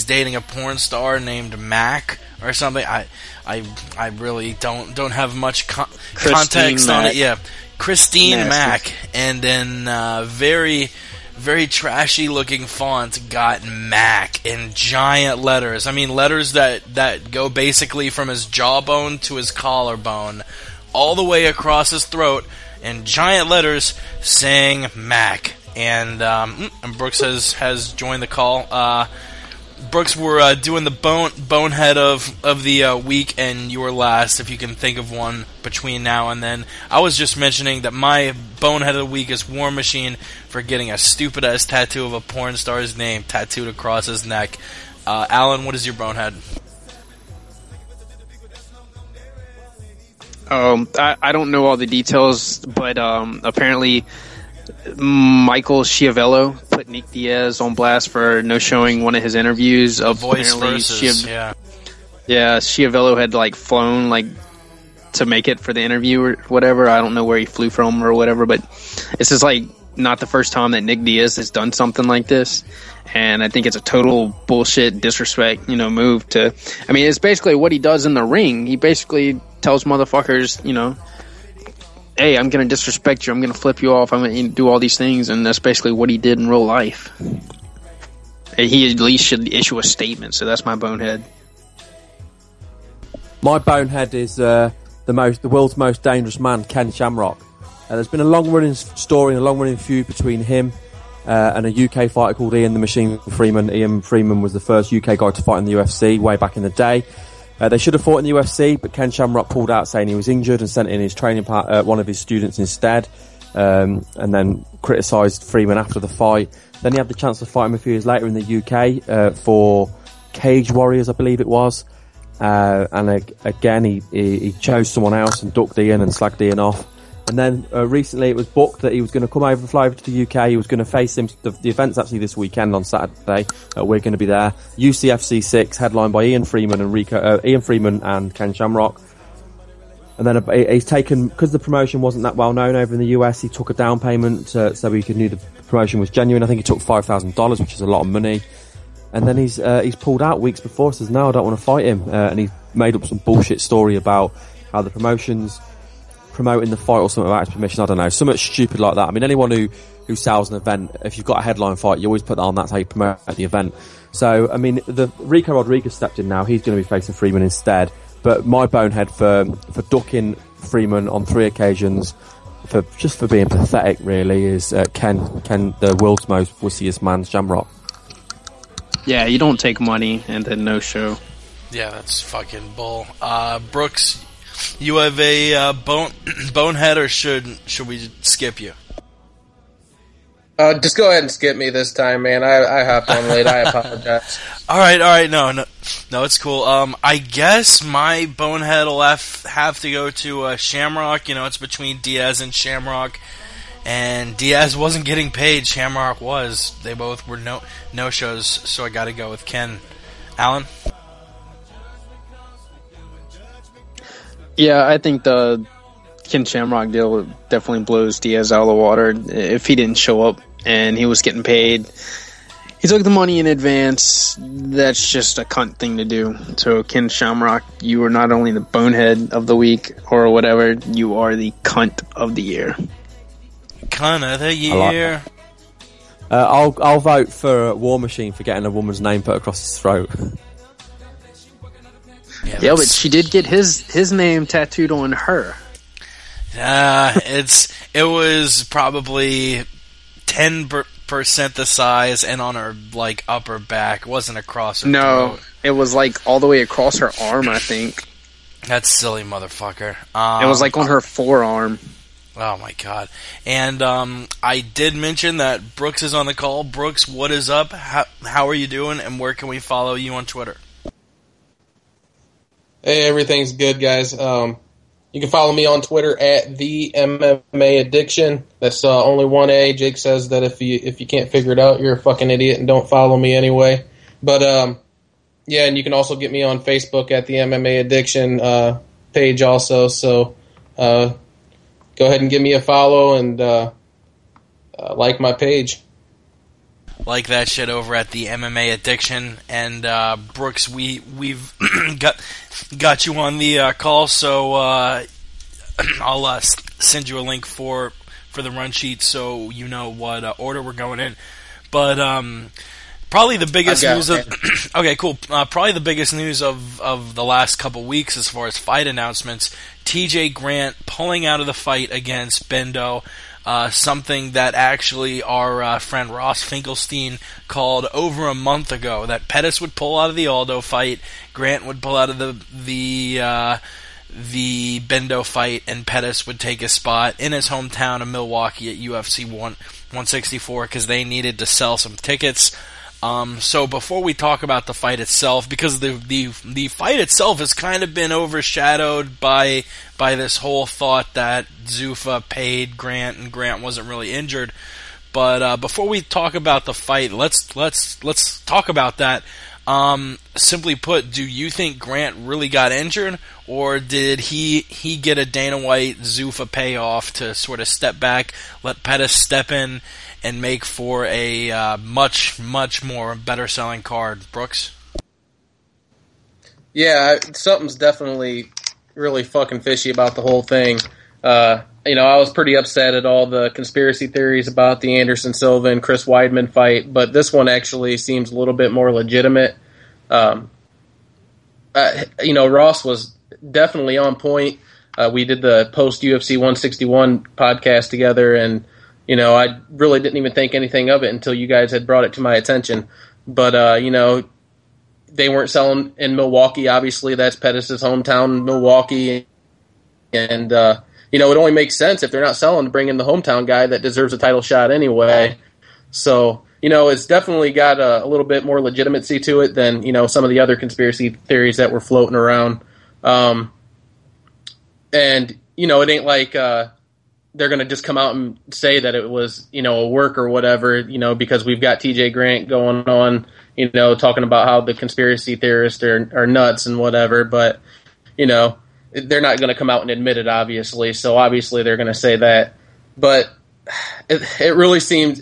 dating a porn star named Mac or something. I really don't have much context on it. Yeah, Christine Mac, and then very, very trashy looking font got Mac in giant letters. I mean, letters that go basically from his jawbone to his collarbone, all the way across his throat, in giant letters saying Mac. And Brooks has joined the call. Brooks, we're doing the bonehead of the week, and you were last, if you can think of one between now and then. I was just mentioning that my bonehead of the week is War Machine for getting a stupid-ass tattoo of a porn star's name tattooed across his neck. Alan, what is your bonehead? I don't know all the details, but apparently Michael Schiavello put Nick Diaz on blast for no showing one of his interviews. Voice versus, yeah, Schiavello had flown to make it for the interview or whatever. I don't know where he flew from or whatever, but this is not the first time that Nick Diaz has done something like this, and I think it's a total bullshit disrespect, move to. I mean, it's basically what he does in the ring. He basically tells motherfuckers, hey, I'm going to disrespect you, I'm going to flip you off, I'm going to do all these things, and that's basically what he did in real life. He at least should issue a statement, so that's my bonehead. My bonehead is the world's most dangerous man, Ken Shamrock. There's been a long-running story and a long-running feud between him and a UK fighter called Ian the Machine Freeman. Ian Freeman was the first UK guy to fight in the UFC way back in the day. They should have fought in the UFC, but Ken Shamrock pulled out saying he was injured and sent in his training one of his students instead, and then criticised Freeman after the fight. Then he had the chance to fight him a few years later in the UK for Cage Warriors, I believe it was. Again, he chose someone else and ducked Ian and slagged Ian off. And then recently it was booked that he was going to fly over to the UK. He was going to face him. The event's actually this weekend on Saturday. We're going to be there. UCFC 6, headlined by Ian Freeman and Ken Shamrock. And then he's taken, because the promotion wasn't that well known over in the US, he took a down payment so he could knew the promotion was genuine. I think he took $5,000, which is a lot of money. And then he's pulled out weeks before, says no, I don't want to fight him. And he's made up some bullshit story about how the promotion's promoting the fight or something without his permission. I don't know, something stupid like that. I mean, anyone who sells an event, if you've got a headline fight, you always put that on. That's how you promote the event. So, I mean, the Rico Rodriguez stepped in now. He's going to be facing Freeman instead. But my bonehead for ducking Freeman on 3 occasions, for being pathetic, really, is Ken, the world's most wussiest man, Shamrock. Yeah, you don't take money and then no show. Yeah, that's fucking bull. Brooks, you have a bonehead, or should we skip you? Just go ahead and skip me this time, man. I hopped on late. I apologize. All right. No, it's cool. I guess my bonehead will have to go to Shamrock. It's between Diaz and Shamrock, and Diaz wasn't getting paid. Shamrock was. They both were no shows, so I got to go with Ken. Alan? Yeah, I think the Ken Shamrock deal definitely blows Diaz out of the water. If he didn't show up and he was getting paid, he took the money in advance. That's just a cunt thing to do. So Ken Shamrock, you are not only the bonehead of the week or whatever, you are the cunt of the year. Cunt of the year. I'll vote for War Machine for getting a woman's name put across his throat. Yeah, but she did get his name tattooed on her. It was probably 10% the size and on her upper back. It wasn't across her throat. It was all the way across her arm, I think. That's silly, motherfucker. It was on her forearm. Oh my god! And I did mention that Brooks is on the call. Brooks, what is up? How are you doing? And where can we follow you on Twitter? Hey, everything's good, guys. You can follow me on Twitter at the MMA Addiction. That's only one A. Jake says that if you can't figure it out, you're a fucking idiot and don't follow me anyway. But yeah, and you can also get me on Facebook at the MMA Addiction page also. So go ahead and give me a follow and like my page. Like that shit over at the MMA Addiction. And Brooks, we've got you on the call, so I'll send you a link for the run sheet so you know what order we're going in. But probably the biggest news of okay, cool. Probably the biggest news of the last couple weeks as far as fight announcements. TJ Grant pulling out of the fight against Bendo. Something that actually our friend Ross Finkelstein called over a month ago, that Pettis would pull out of the Aldo fight, Grant would pull out of the Bendo fight, and Pettis would take a spot in his hometown of Milwaukee at UFC 164 because they needed to sell some tickets. So before we talk about the fight itself, because the fight itself has kind of been overshadowed by this whole thought that Zuffa paid Grant and Grant wasn't really injured. But before we talk about the fight, let's talk about that. Simply put, do you think Grant really got injured, or did he get a Dana White Zuffa payoff to sort of step back, let Pettis step in, and make for a much more better selling card, Brooks? Yeah, something's definitely really fucking fishy about the whole thing. I was pretty upset at all the conspiracy theories about the Anderson Silva and Chris Weidman fight, but this one actually seems a little bit more legitimate. Ross was definitely on point. We did the post UFC 161 podcast together, and I really didn't even think anything of it until you guys had brought it to my attention. But they weren't selling in Milwaukee. Obviously, that's Pettis' hometown, Milwaukee, and it only makes sense if they're not selling to bring in the hometown guy that deserves a title shot anyway. So, it's definitely got a little bit more legitimacy to it than, some of the other conspiracy theories that were floating around. And, it ain't like they're going to just come out and say that it was, a work or whatever, because we've got TJ Grant going on, talking about how the conspiracy theorists are nuts and whatever. But, they're not going to come out and admit it, obviously. So obviously they're going to say that. But it really seems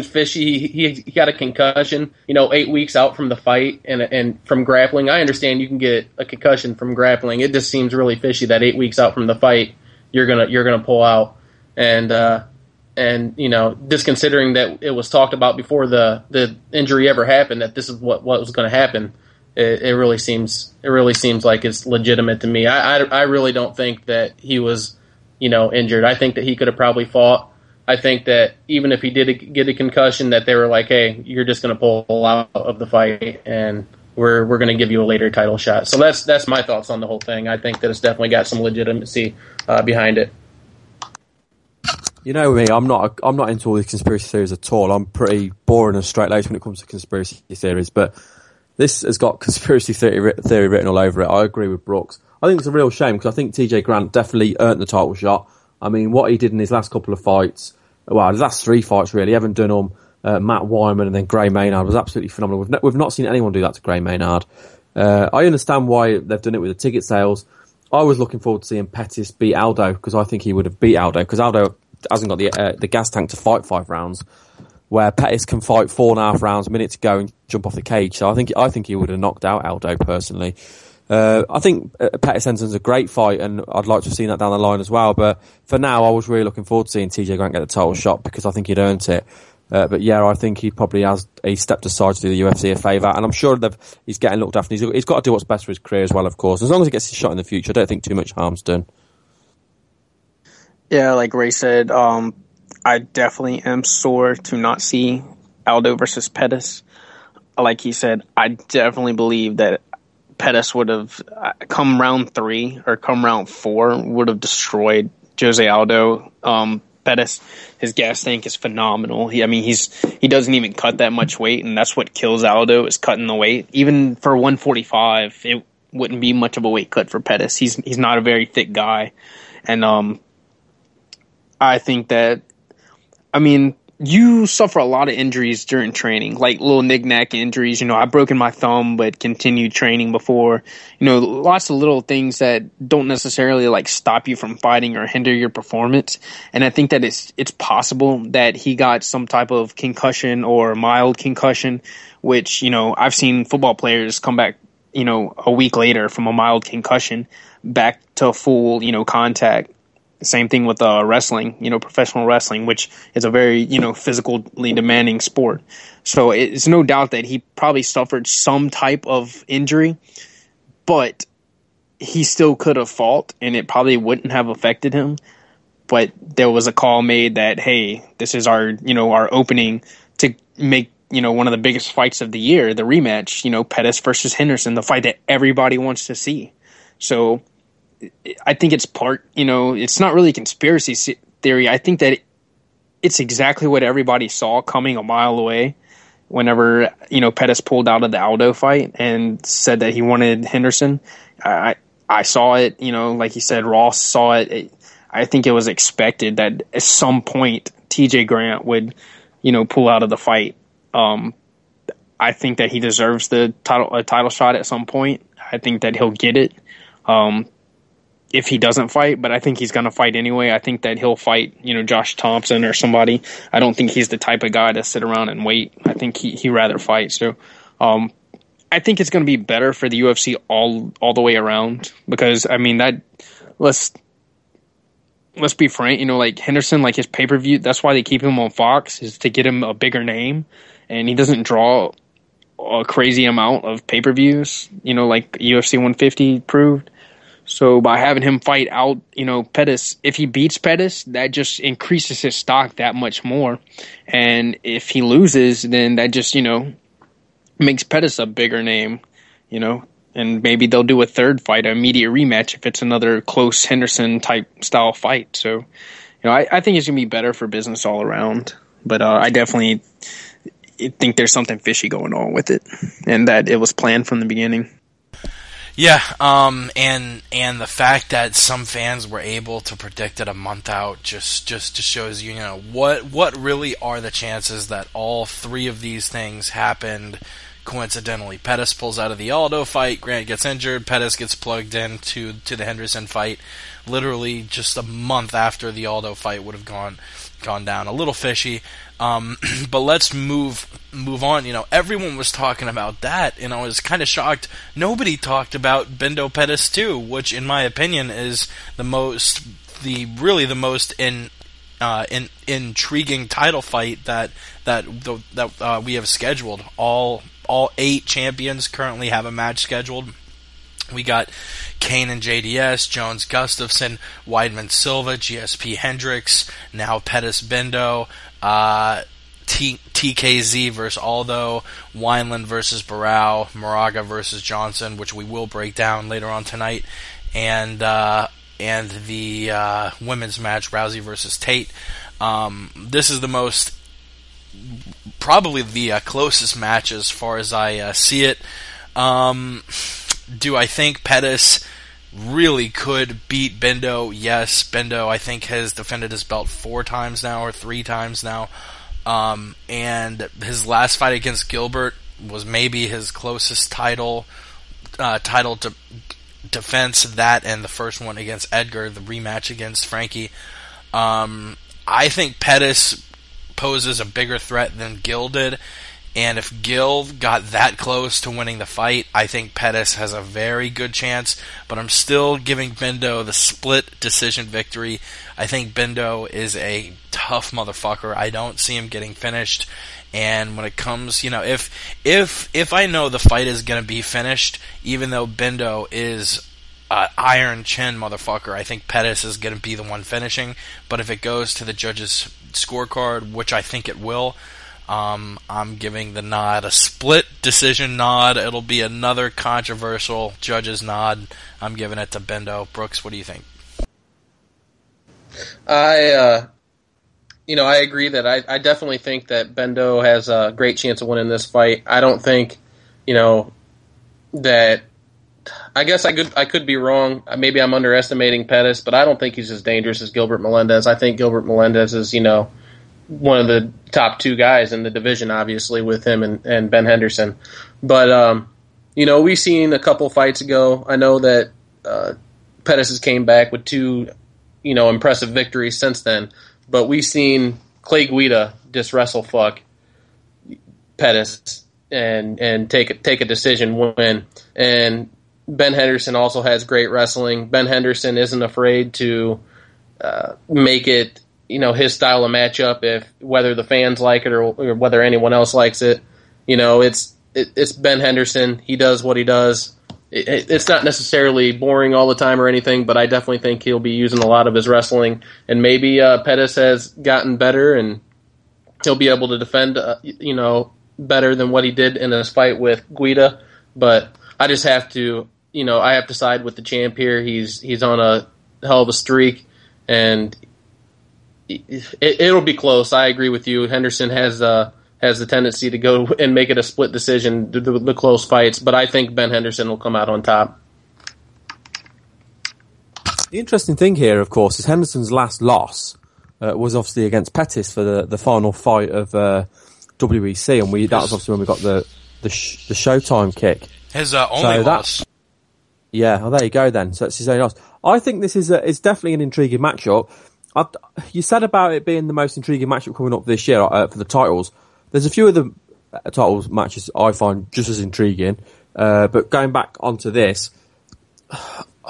fishy. He got a concussion, 8 weeks out from the fight and from grappling. I understand you can get a concussion from grappling. It just seems really fishy that 8 weeks out from the fight you're gonna pull out. And just considering that it was talked about before the injury ever happened that this is what was going to happen. It really seems like it's legitimate to me. I really don't think that he was, injured. I think that he could have probably fought. I think that even if he did get a concussion, that they were like, "Hey, you're just going to pull out of the fight, and we're going to give you a later title shot." So that's my thoughts on the whole thing. I think that it's definitely got some legitimacy behind it. You know me, I'm not into all these conspiracy theories at all. I'm pretty boring and straight-laced when it comes to conspiracy theories, but this has got conspiracy theory written all over it. I agree with Brooks. I think it's a real shame because I think TJ Grant definitely earned the title shot. I mean, what he did in his last couple of fights, well, his last 3 fights really, Evan Dunham, Matt Wyman, and then Gray Maynard was absolutely phenomenal. We've not seen anyone do that to Gray Maynard. I understand why they've done it with the ticket sales. I was looking forward to seeing Pettis beat Aldo because I think he would have beat Aldo because Aldo hasn't got the gas tank to fight 5 rounds, where Pettis can fight 4.5 rounds, a minute to go, and jump off the cage. So I think he would have knocked out Aldo personally. I think Pettis Henson's a great fight, and I'd like to have seen that down the line as well. But for now, I was really looking forward to seeing TJ Grant get the title shot because I think he'd earned it. But yeah, I think he probably has stepped aside to do the UFC a favour, and I'm sure he's getting looked after. He's got to do what's best for his career as well, of course. As long as he gets his shot in the future, I don't think too much harm's done. Yeah, like Ray said, I definitely am sore to not see Aldo versus Pettis. Like he said, I definitely believe that Pettis would have come round 3 or come round 4 would have destroyed Jose Aldo. Pettis, his gas tank is phenomenal. He doesn't even cut that much weight, and that's what kills Aldo, is cutting the weight. Even for 145, it wouldn't be much of a weight cut for Pettis. He's not a very thick guy, and I think that, you suffer a lot of injuries during training, like little knick-knack injuries. I've broken my thumb but continued training before. Lots of little things that don't necessarily like stop you from fighting or hinder your performance. And I think that it's possible that he got some type of concussion or mild concussion, which, I've seen football players come back, a week later from a mild concussion back to full, contact. Same thing with wrestling, professional wrestling, which is a very, physically demanding sport. So it's no doubt that he probably suffered some type of injury, but he still could have fought, and it probably wouldn't have affected him. But there was a call made that, hey, this is our opening to make, one of the biggest fights of the year, the rematch, Pettis versus Henderson, the fight that everybody wants to see. So I think it's it's not really conspiracy theory. I think that it's exactly what everybody saw coming a mile away whenever, Pettis pulled out of the Aldo fight and said that he wanted Henderson. I saw it, like you said, Ross saw it. I think it was expected that at some point TJ Grant would, pull out of the fight. I think that he deserves the title shot at some point. I think that he'll get it. If he doesn't fight, but I think he's going to fight anyway. I think that he'll fight, Josh Thompson or somebody. I don't think he's the type of guy to sit around and wait. I think he rather fight. So, I think it's going to be better for the UFC all the way around, because let's be frank, like Henderson, like his pay-per-view, that's why they keep him on Fox, is to get him a bigger name, and he doesn't draw a crazy amount of pay-per-views, like UFC 150 proved. So by having him fight out, Pettis, if he beats Pettis, that just increases his stock that much more. And if he loses, then that just, makes Pettis a bigger name, and maybe they'll do a third fight, an immediate rematch, if it's another close Henderson type style fight. So, I think it's going to be better for business all around. But I definitely think there's something fishy going on with it, and that it was planned from the beginning. Yeah, and the fact that some fans were able to predict it a month out just shows you, what really are the chances that all three of these things happened coincidentally. Pettis pulls out of the Aldo fight, Grant gets injured, Pettis gets plugged in to the Henderson fight, literally just a month after the Aldo fight would have gone down. A little fishy. But let's move on. Everyone was talking about that, and I was kind of shocked. Nobody talked about Bendo Pettis 2, which, in my opinion, is the most intriguing title fight that we have scheduled. All 8 champions currently have a match scheduled. We got Kane and JDS, Jones Gustafson, Weidman Silva, GSP Hendricks, now Pettis Bendo, TKZ versus Aldo, Wineland versus Barao, Moraga versus Johnson, which we will break down later on tonight, and the women's match, Rousey versus Tate. This is probably the closest match as far as I see it. Do I think Pettis really could beat Bendo? Yes, Bendo, I think, has defended his belt 4 times now, or 3 times now. And his last fight against Gilbert was maybe his closest title to defense, that and the first one against Edgar, the rematch against Frankie. I think Pettis poses a bigger threat than Gil did. And if Gil got that close to winning the fight, I think Pettis has a very good chance. But I'm still giving Bendo the split decision victory. I think Bendo is a tough motherfucker. I don't see him getting finished. And when it comes, if I know the fight is going to be finished, even though Bendo is iron chin motherfucker, I think Pettis is going to be the one finishing. But if it goes to the judges' scorecard, which I think it will, I'm giving the nod, a split decision nod. It'll be another controversial judge's nod. I'm giving it to Bendo. Brooks, what do you think? I agree that I definitely think that Bendo has a great chance of winning this fight. I don't think, that. I guess I could be wrong. Maybe I'm underestimating Pettis, but I don't think he's as dangerous as Gilbert Melendez. I think Gilbert Melendez is, one of the top two guys in the division, obviously, with him and Ben Henderson. But, we've seen a couple fights ago. I know that Pettis has came back with two, impressive victories since then. But we've seen Clay Guida just wrestle fuck Pettis and take a decision win. And Ben Henderson also has great wrestling. Ben Henderson isn't afraid to make it, his style of matchup, whether the fans like it or whether anyone else likes it. It's Ben Henderson. He does what he does. It's not necessarily boring all the time or anything, but I definitely think he'll be using a lot of his wrestling. And maybe Pettis has gotten better and he'll be able to defend, better than what he did in his fight with Guida. But I just have to, I have to side with the champ here. He's on a hell of a streak, and it'll be close. I agree with you. Henderson has the tendency to go and make it a split decision, the close fights, but I think Ben Henderson will come out on top. The interesting thing here, of course, is Henderson's last loss was obviously against Pettis for the final fight of WEC, and that was obviously when we got the Showtime kick. His only loss. Yeah, well, there you go then. So it's his only loss. I think this is definitely an intriguing matchup. You said about it being the most intriguing matchup coming up this year for the titles. There's a few of the titles matches I find just as intriguing, but going back onto this,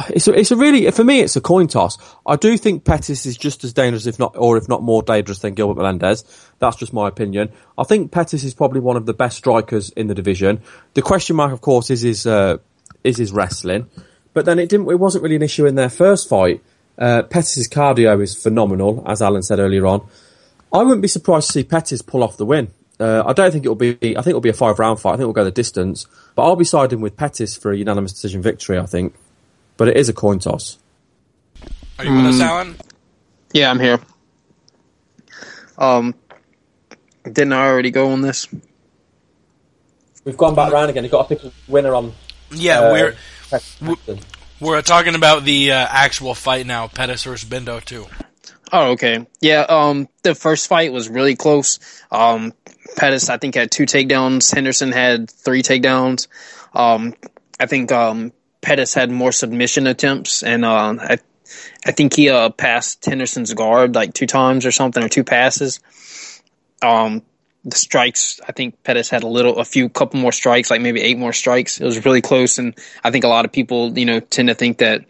it's a really, for me, it's a coin toss. I do think Pettis is just as dangerous, if not more dangerous than Gilbert Melendez. That's just my opinion. I think Pettis is probably one of the best strikers in the division. The question mark, of course, is his wrestling, but then it wasn't really an issue in their first fight. Pettis' cardio is phenomenal, as Alan said earlier on. I wouldn't be surprised to see Pettis pull off the win. I think it'll be a 5-round fight. I think it'll go the distance, but I'll be siding with Pettis for a unanimous decision victory, I think. But it is a coin toss. Are you with us, Alan? Yeah, I'm here. Didn't I already go on this? We've gone back round again. You've got to pick a winner on. Yeah, we're talking about the actual fight now, Pettis versus Bendo too. Oh, okay. Yeah, the first fight was really close. Pettis, I think, had 2 takedowns. Henderson had 3 takedowns. I think Pettis had more submission attempts, and I think he passed Henderson's guard like 2 times or something, or 2 passes. The strikes, I think Pettis had couple more strikes, like maybe 8 more strikes. It was really close, and I think a lot of people, tend to think that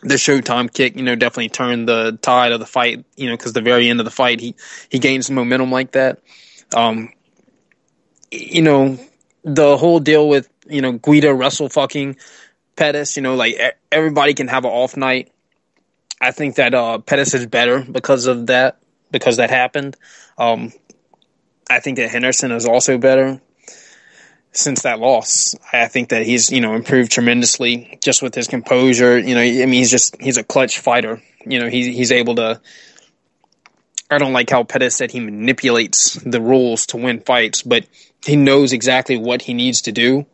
the Showtime kick, definitely turned the tide of the fight, because the very end of the fight, he gained some momentum like that. The whole deal with, Guida wrestle fucking Pettis, everybody can have an off night. I think that Pettis is better because that happened. I think that Henderson is also better since that loss. I think that he's, improved tremendously just with his composure. He's a clutch fighter. He's able to. I don't like how Pettis said he manipulates the rules to win fights, but he knows exactly what he needs to do.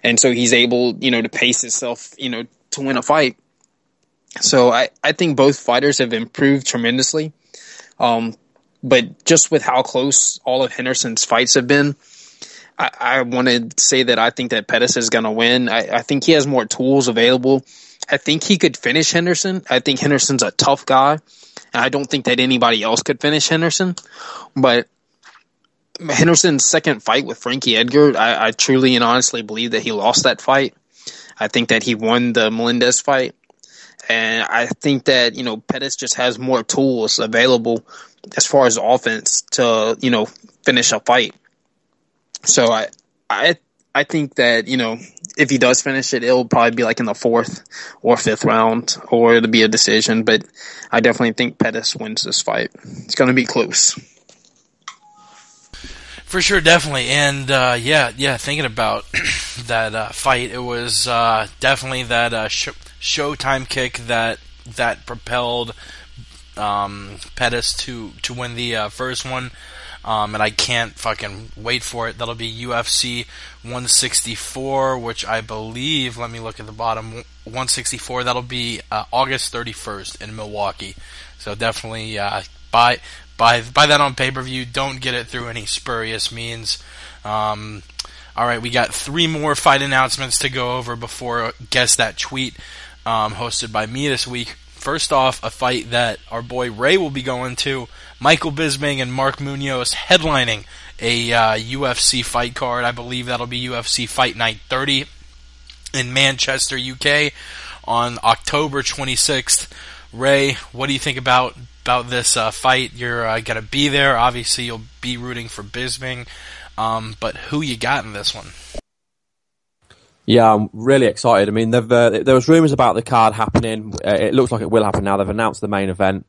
And so he's able, to pace himself, to win a fight. So I think both fighters have improved tremendously. But just with how close all of Henderson's fights have been, I want to say that I think that Pettis is going to win. I think he has more tools available. I think he could finish Henderson. I think Henderson's a tough guy. And I don't think that anybody else could finish Henderson. But Henderson's second fight with Frankie Edgar, I truly and honestly believe that he lost that fight. I think that he won the Melendez fight. And I think that, Pettis just has more tools available as far as offense to, finish a fight. So I think that, if he does finish it, it'll probably be like in the 4th or 5th round, or it'll be a decision. But I definitely think Pettis wins this fight. It's going to be close. For sure, definitely. And, thinking about that fight, it was definitely that Showtime kick that propelled Pettis to win the first one. And I can't fucking wait for it. That'll be UFC 164, which I believe, let me look at the bottom, 164, that'll be August 31st in Milwaukee. So definitely buy that on pay-per-view. Don't get it through any spurious means. Alright, we got 3 more fight announcements to go over before Guess That Tweet, hosted by me this week. First off, a fight that our boy Ray will be going to. Michael Bisping and Mark Munoz headlining a UFC fight card. I believe that'll be UFC Fight Night 30 in Manchester, UK on October 26th. Ray, what do you think about this fight? You're going to be there. Obviously, you'll be rooting for Bisping. But who you got in this one? Yeah, I'm really excited. I mean, there was rumours about the card happening. It looks like it will happen now. They've announced the main event.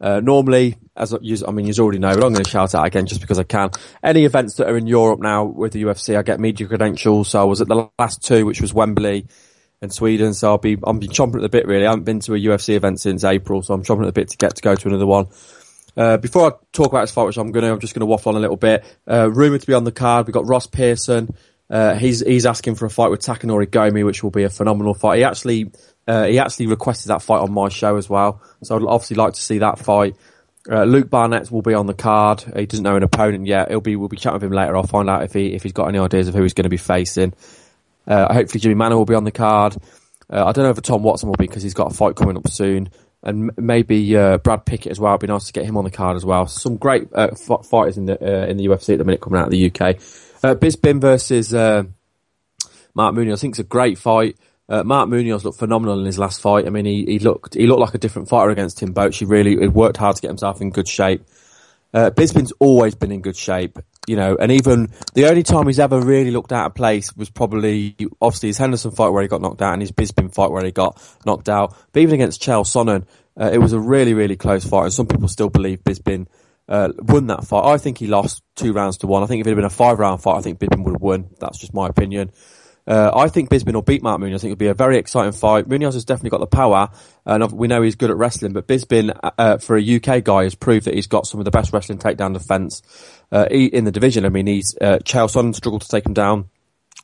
Normally, you already know, but I'm going to shout out again just because I can. Any events that are in Europe now with the UFC, I get media credentials. So I was at the last 2, which was Wembley and Sweden. So I'll be chomping at the bit, really. I haven't been to a UFC event since April, so I'm chomping at the bit to get to go to another one. Before I talk about this fight, which I'm just going to waffle on a little bit. Rumoured to be on the card, we've got Ross Pearson. He's asking for a fight with Takanori Gomi, which will be a phenomenal fight. He actually requested that fight on my show as well, so I'd obviously like to see that fight. Luke Barnett will be on the card. He doesn't know an opponent yet. We'll be chatting with him later. I'll find out if he's got any ideas of who he's going to be facing. Hopefully Jimmy Manor will be on the card. I don't know if Tom Watson will be because he's got a fight coming up soon, and maybe Brad Pickett as well. It'd be nice to get him on the card as well. Some great fighters in the UFC at the minute coming out of the UK. Bisping versus Mark Munoz, I think it's a great fight. Mark Munoz looked phenomenal in his last fight. I mean, he looked like a different fighter against Tim Boetsch. He worked hard to get himself in good shape. Bisping's always been in good shape, and even the only time he's ever really looked out of place was probably, obviously, his Henderson fight where he got knocked out and his Bisping fight where he got knocked out. But even against Chael Sonnen, it was a really, really close fight, and some people still believe Bisping won that fight. I think he lost 2 rounds to 1. I think if it had been a 5-round fight, I think Bisping would have won. That's just my opinion. I think Bisping will beat Mark Munoz. I think it'll be a very exciting fight. Munoz has definitely got the power, and we know he's good at wrestling, but Bisping, for a UK guy, has proved that he's got some of the best wrestling takedown defence in the division. I mean, Chael Sonnen struggled to take him down.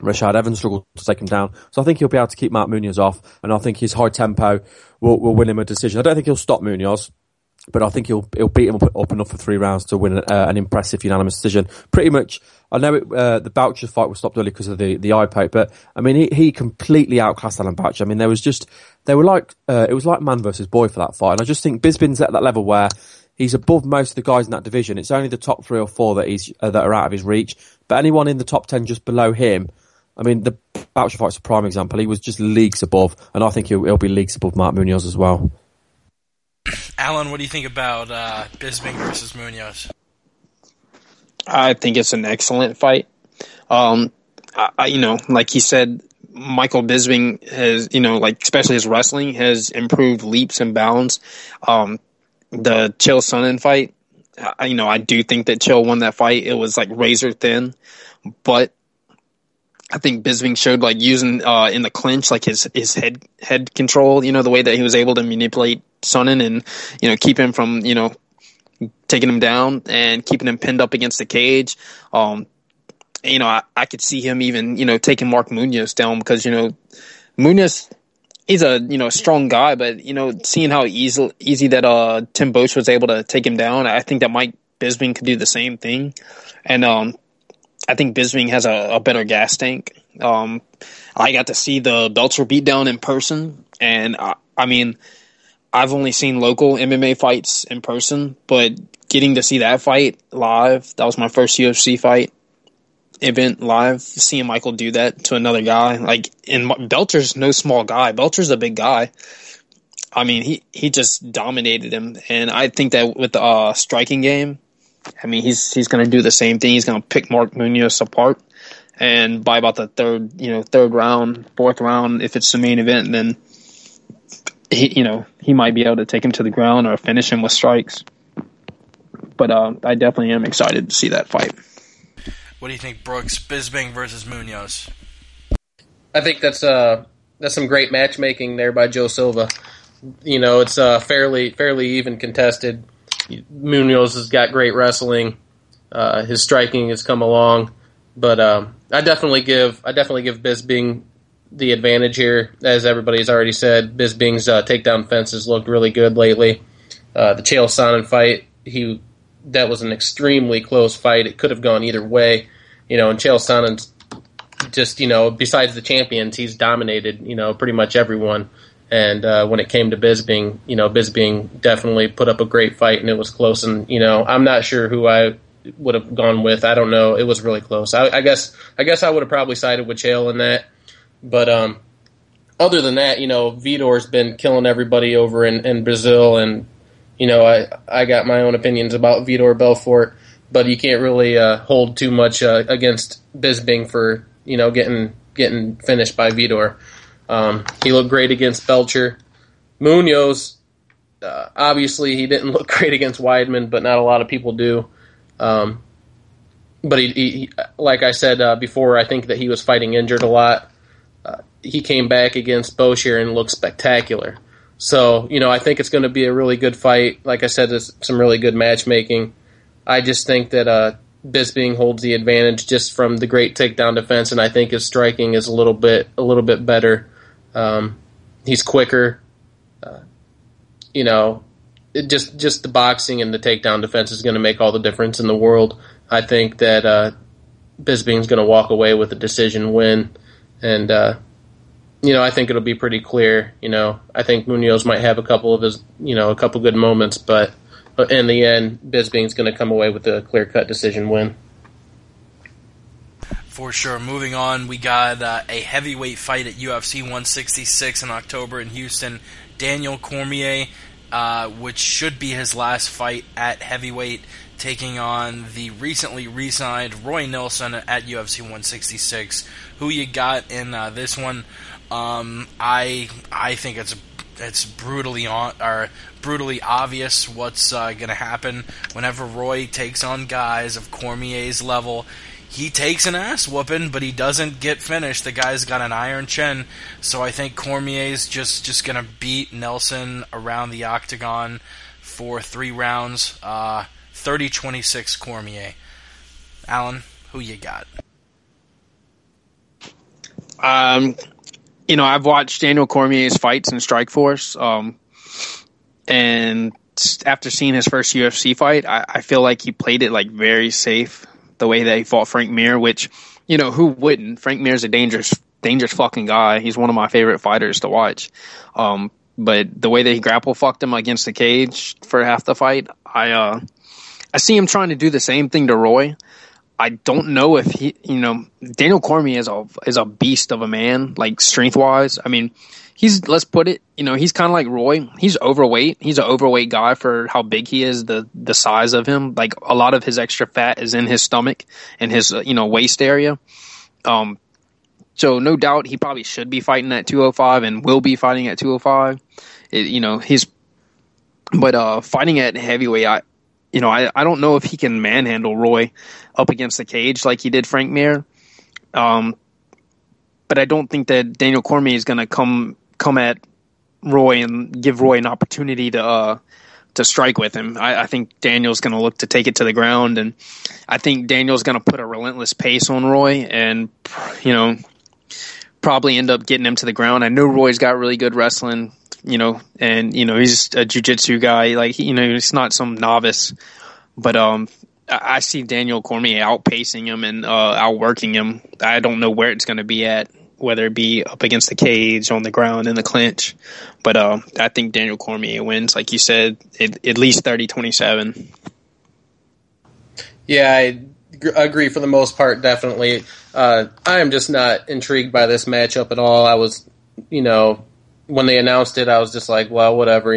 Rashad Evans struggled to take him down. So I think he'll be able to keep Mark Munoz off, and I think his high tempo will win him a decision. I don't think he'll stop Munoz, but I think he'll beat him up enough for 3 rounds to win an impressive unanimous decision. Pretty much, I know the Boucher fight was stopped early because of the eye poke, but I mean he completely outclassed Alan Boucher. I mean it was like man versus boy for that fight, and I just think Bisping's at that level where he's above most of the guys in that division. It's only the top 3 or 4 that are out of his reach, but anyone in the top 10 just below him. I mean, the Boucher fight's a prime example. He was just leagues above, and I think he'll be leagues above Mark Munoz as well. Alan, what do you think about Bisping versus Munoz? I think it's an excellent fight. Like he said, Michael Bisping has, especially his wrestling has improved leaps and bounds. The Chael Sonnen fight, I do think that Chael won that fight. It was like razor thin, but I think Bisping showed using in the clinch, his head control, the way that he was able to manipulate Sonnen and, keep him from, taking him down and keeping him pinned up against the cage. I could see him even, taking Mark Munoz down because, Munoz, he's a, strong guy, but, seeing how easy that Tim Boetsch was able to take him down, I think that Mike Bisping could do the same thing. And I think Bisping has a better gas tank. I got to see the Belcher beatdown in person, and I've only seen local MMA fights in person, but getting to see that fight live, that was my first UFC fight event live, seeing Michael do that to another guy. And Belcher's no small guy. Belcher's a big guy. I mean, he just dominated him, and I think that with the striking game, he's going to do the same thing. He's going to pick Mark Munoz apart, and by about the third round, 4th round, if it's the main event, then he might be able to take him to the ground or finish him with strikes. But I definitely am excited to see that fight. What do you think, Brooks? Bisping versus Munoz. I think that's some great matchmaking there by Joe Silva. It's fairly even contested. Munoz has got great wrestling. His striking has come along, but I definitely give Bisping the advantage here. As everybody's already said, Bisping's takedown defense has looked really good lately. The Chael Sonnen fight, that was an extremely close fight. It could have gone either way, and Chael Sonnen's just, besides the champions, he's dominated, pretty much everyone. And when it came to Bisping, Bisping definitely put up a great fight, and it was close. And I'm not sure who I would have gone with. I don't know. It was really close. I guess I would have probably sided with Chael in that. But other than that, Vitor's been killing everybody over in Brazil, and I got my own opinions about Vitor Belfort, but you can't really hold too much against Bisping for getting finished by Vitor. He looked great against Belcher. Munoz, obviously he didn't look great against Weidman, but not a lot of people do. But he like I said before, I think that he was fighting injured a lot. He came back against Boshier and looked spectacular. So, I think it's going to be a really good fight. Like I said, there's some really good matchmaking. I just think that Bisping holds the advantage just from the great takedown defense, and I think his striking is a little bit better. He's quicker. Just the boxing and the takedown defense is going to make all the difference in the world. I think that Bisping's going to walk away with a decision win, and I think it'll be pretty clear. I think Munoz might have a couple of his, a couple good moments, but in the end, Bisping's going to come away with a clear-cut decision win. For sure. Moving on, we got a heavyweight fight at UFC 166 in October in Houston. Daniel Cormier, which should be his last fight at heavyweight, taking on the recently re-signed Roy Nelson at UFC 166. Who you got in this one? I think it's brutally obvious what's going to happen whenever Roy takes on guys of Cormier's level. He takes an ass whooping, but he doesn't get finished. The guy's got an iron chin, so I think Cormier's just going to beat Nelson around the octagon for 3 rounds. 30-26 Cormier. Alan, who you got? I've watched Daniel Cormier's fights in Strikeforce, and after seeing his first UFC fight, I feel like he played it very safe. The way that he fought Frank Mir, which, who wouldn't? Frank Mir's a dangerous fucking guy. He's one of my favorite fighters to watch. But the way that he grapple fucked him against the cage for half the fight, I see him trying to do the same thing to Roy. I don't know if he, Daniel Cormier is a beast of a man, strength wise. I mean, let's put it, he's kind of like Roy. He's overweight. He's an overweight guy for how big he is, the size of him. A lot of his extra fat is in his stomach and his, waist area. So no doubt he probably should be fighting at 205 and will be fighting at 205. Fighting at heavyweight, I don't know if he can manhandle Roy up against the cage like he did Frank Mir. But I don't think that Daniel Cormier is going to come at Roy and give Roy an opportunity to strike with him. I think Daniel's going to look to take it to the ground, and I think Daniel's going to put a relentless pace on Roy and, probably end up getting him to the ground. I know Roy's got really good wrestling, and, he's a jiu-jitsu guy. He's not some novice, but I see Daniel Cormier outpacing him and outworking him. I don't know where it's going to be at, whether it be up against the cage, on the ground, in the clinch. But I think Daniel Cormier wins, like you said, at least 30-27. Yeah, I agree for the most part, definitely. I am just not intrigued by this matchup at all. I was, when they announced it, I was just like, well, whatever,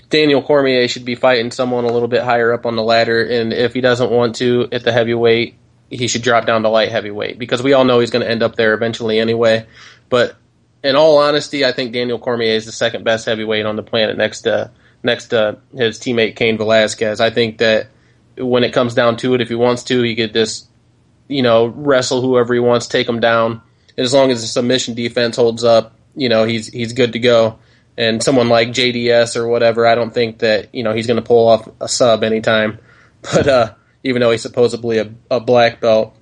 Daniel Cormier should be fighting someone a little bit higher up on the ladder, and if he doesn't want to at the heavyweight, he should drop down to light heavyweight, because we all know he's going to end up there eventually anyway. But in all honesty, I think Daniel Cormier is the second best heavyweight on the planet next to his teammate Cain Velasquez. I think that when it comes down to it, if he wants to, he could just, wrestle whoever he wants, take him down. And as long as the submission defense holds up, he's good to go. And someone like JDS or whatever, I don't think that, he's going to pull off a sub anytime. But even though he's supposedly a black belt.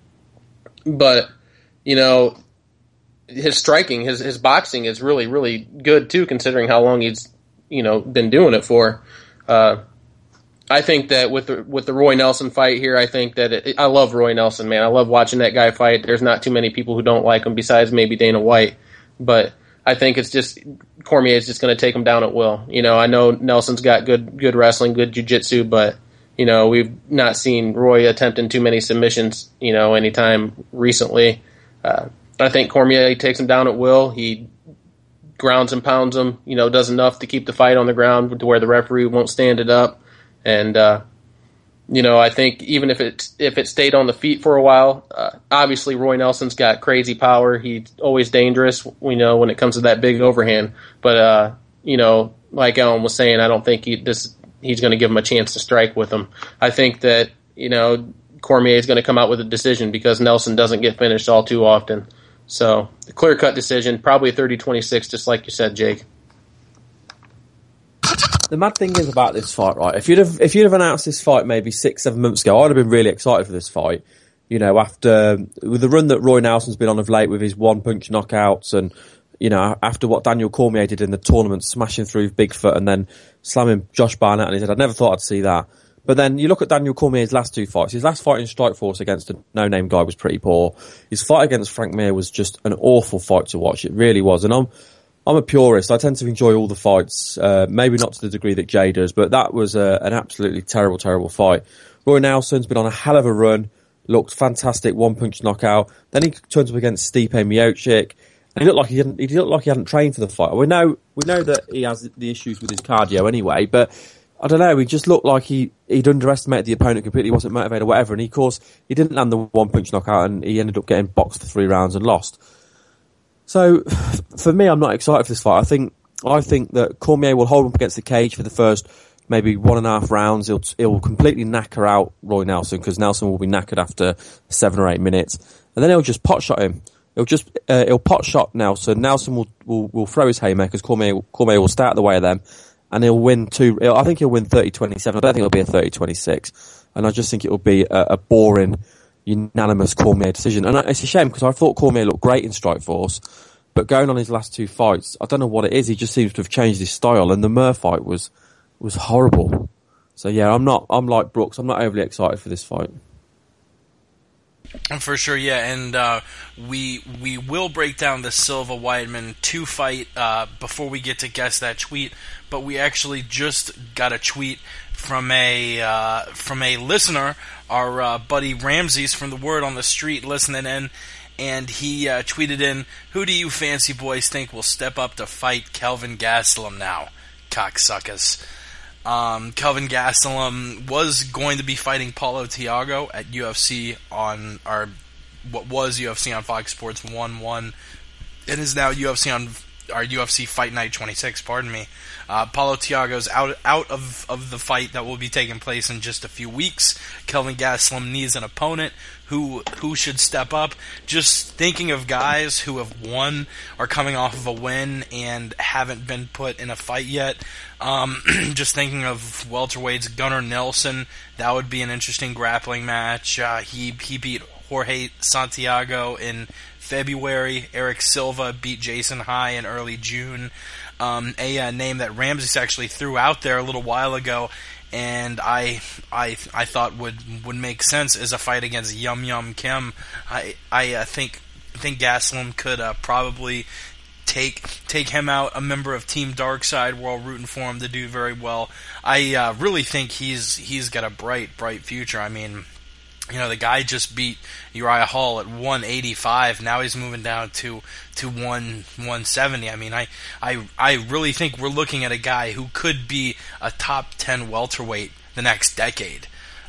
But, his striking, his boxing is really, really good too, considering how long he's, been doing it for. I think that with the Roy Nelson fight here, I think that I love Roy Nelson, man. I love watching that guy fight. There's not too many people who don't like him besides maybe Dana White. But I think it's just Cormier is just going to take him down at will. I know Nelson's got good wrestling, good jiu-jitsu, but we've not seen Roy attempting too many submissions, anytime recently. I think Cormier takes him down at will. He grounds and pounds him, does enough to keep the fight on the ground to where the referee won't stand it up. And I think even if it stayed on the feet for a while, obviously Roy Nelson's got crazy power. He's always dangerous, when it comes to that big overhand. But like Alan was saying, I don't think he's going to give him a chance to strike with him. I think that Cormier is going to come out with a decision because Nelson doesn't get finished all too often. So the clear-cut decision, probably 30-26, just like you said, Jake. The mad thing is about this fight, right? If you'd have announced this fight maybe 6-7 months ago, I'd have been really excited for this fight. After with the run that Roy Nelson's been on of late with his one-punch knockouts, and after what Daniel Cormier did in the tournament, smashing through Bigfoot and then slamming Josh Barnett on his head, I never thought I'd see that. But then you look at Daniel Cormier's last two fights. His last fight in Strikeforce against a no-name guy was pretty poor. His fight against Frank Mir was just an awful fight to watch. It really was. And I'm a purist. I tend to enjoy all the fights, maybe not to the degree that Jay does, but that was an absolutely terrible, terrible fight. Roy Nelson's been on a hell of a run, looked fantastic, one-punch knockout. Then he turns up against Stipe Miocic, and he looked like he hadn't trained for the fight. We know that he has the issues with his cardio anyway, but I don't know, he just looked like he'd underestimated the opponent completely, wasn't motivated or whatever, and of course, he didn't land the one-punch knockout, and he ended up getting boxed for 3 rounds and lost. So, for me, I'm not excited for this fight. I think that Cormier will hold him up against the cage for the first maybe 1.5 rounds. He'll completely knacker out Roy Nelson, because Nelson will be knackered after 7 or 8 minutes, and then he'll just pot shot him. He'll pot shot Nelson. Nelson will throw his haymakers. Cormier will stay out of the way of them, and he'll win I think he'll win 30-27. I don't think it'll be a 30-26, and I just think it'll be a boring, unanimous Cormier decision. And it's a shame, because I thought Cormier looked great in Strikeforce, but going on his last 2 fights, I don't know what it is. He just seems to have changed his style, and the Mir fight was horrible. So yeah, I'm like Brooks. I'm not overly excited for this fight. For sure, yeah, and we will break down the Silva Weidman 2 fight before we get to guess that tweet. But we actually just got a tweet from a listener, our buddy Ramses from the Word on the Street, listening in, and he tweeted in, "Who do you fancy boys think will step up to fight Kelvin Gastelum now, cocksuckers?" Kelvin Gastelum was going to be fighting Paulo Thiago at UFC on UFC on Fox Sports 1-1. It is now UFC on our UFC Fight Night 26. Pardon me. Paulo Thiago's out of the fight that will be taking place in just a few weeks. Kelvin Gastelum needs an opponent. Who should step up? Just thinking of guys who have won or coming off of a win and haven't been put in a fight yet. Just thinking of welterweights, Gunnar Nelson. That would be an interesting grappling match. He beat Jorge Santiago in February. Eric Silva beat Jason High in early June. A name that Ramses actually threw out there a little while ago, and I thought would make sense is a fight against Yum Yum Kim. I think Gastelum could probably take him out. A member of Team Darkside, we're all rooting for him to do very well. I really think he's got a bright future. I mean, the guy just beat Uriah Hall at 185. Now he's moving down to 170. I mean, I really think we're looking at a guy who could be a top 10 welterweight the next decade.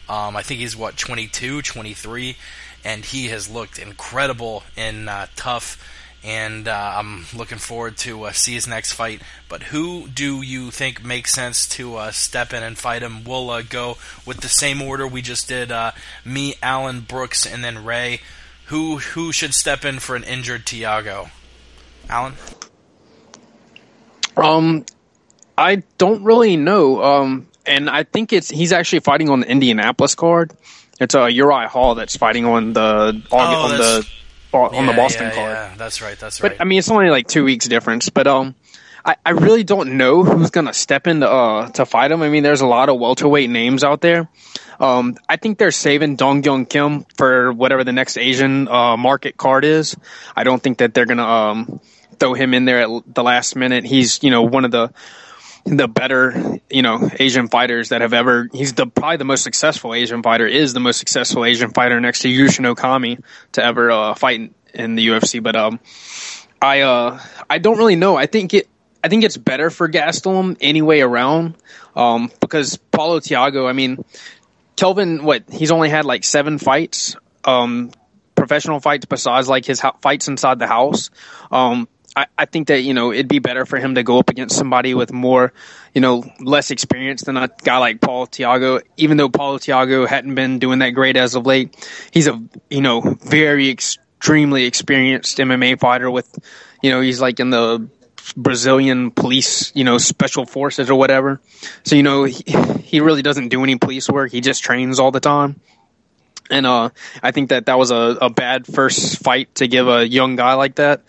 I think he's 22, 23, and he has looked incredible in tough. And I'm looking forward to see his next fight. But who do you think makes sense to step in and fight him? We'll go with the same order we just did. Me, Alan, Brooks, and then Ray. Who should step in for an injured Thiago? Alan? I don't really know. And I think he's actually fighting on the Indianapolis card. It's Uriah Hall that's fighting on the Boston card. Yeah, that's right. But I mean, it's only like 2 weeks difference. But I really don't know who's gonna step in to fight him. I mean, there's a lot of welterweight names out there. I think they're saving Dong Kyung Kim for whatever the next Asian market card is. I don't think that they're gonna throw him in there at the last minute. He's one of the better Asian fighters that have ever. He's probably the most successful Asian fighter. Is the most successful Asian fighter next to Yushin Okami to ever fight in the UFC. But I don't really know. I think it's better for Gastelum any way around, because Paulo Thiago, I mean, Kelvin, he's only had like 7 fights, professional fights besides like his fights inside the house. I think that, it'd be better for him to go up against somebody with more, less experience than a guy like Paulo Thiago. Even though Paulo Thiago hadn't been doing that great as of late, he's a, very extremely experienced MMA fighter with, he's like in the Brazilian police, special forces or whatever. So, he really doesn't do any police work. He just trains all the time. And I think that was a bad first fight to give a young guy like that.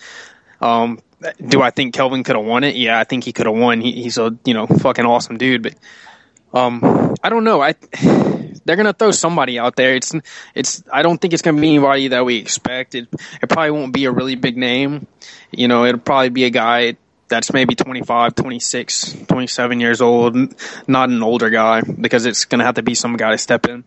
Do I think Kelvin could have won it? Yeah, I think he could have won. He's a fucking awesome dude. But I don't know. They're gonna throw somebody out there. I don't think it's gonna be anybody that we expect. It probably won't be a really big name. It'll probably be a guy that's maybe 25, 26, 27 years old, not an older guy, because it's gonna have to be some guy to step in.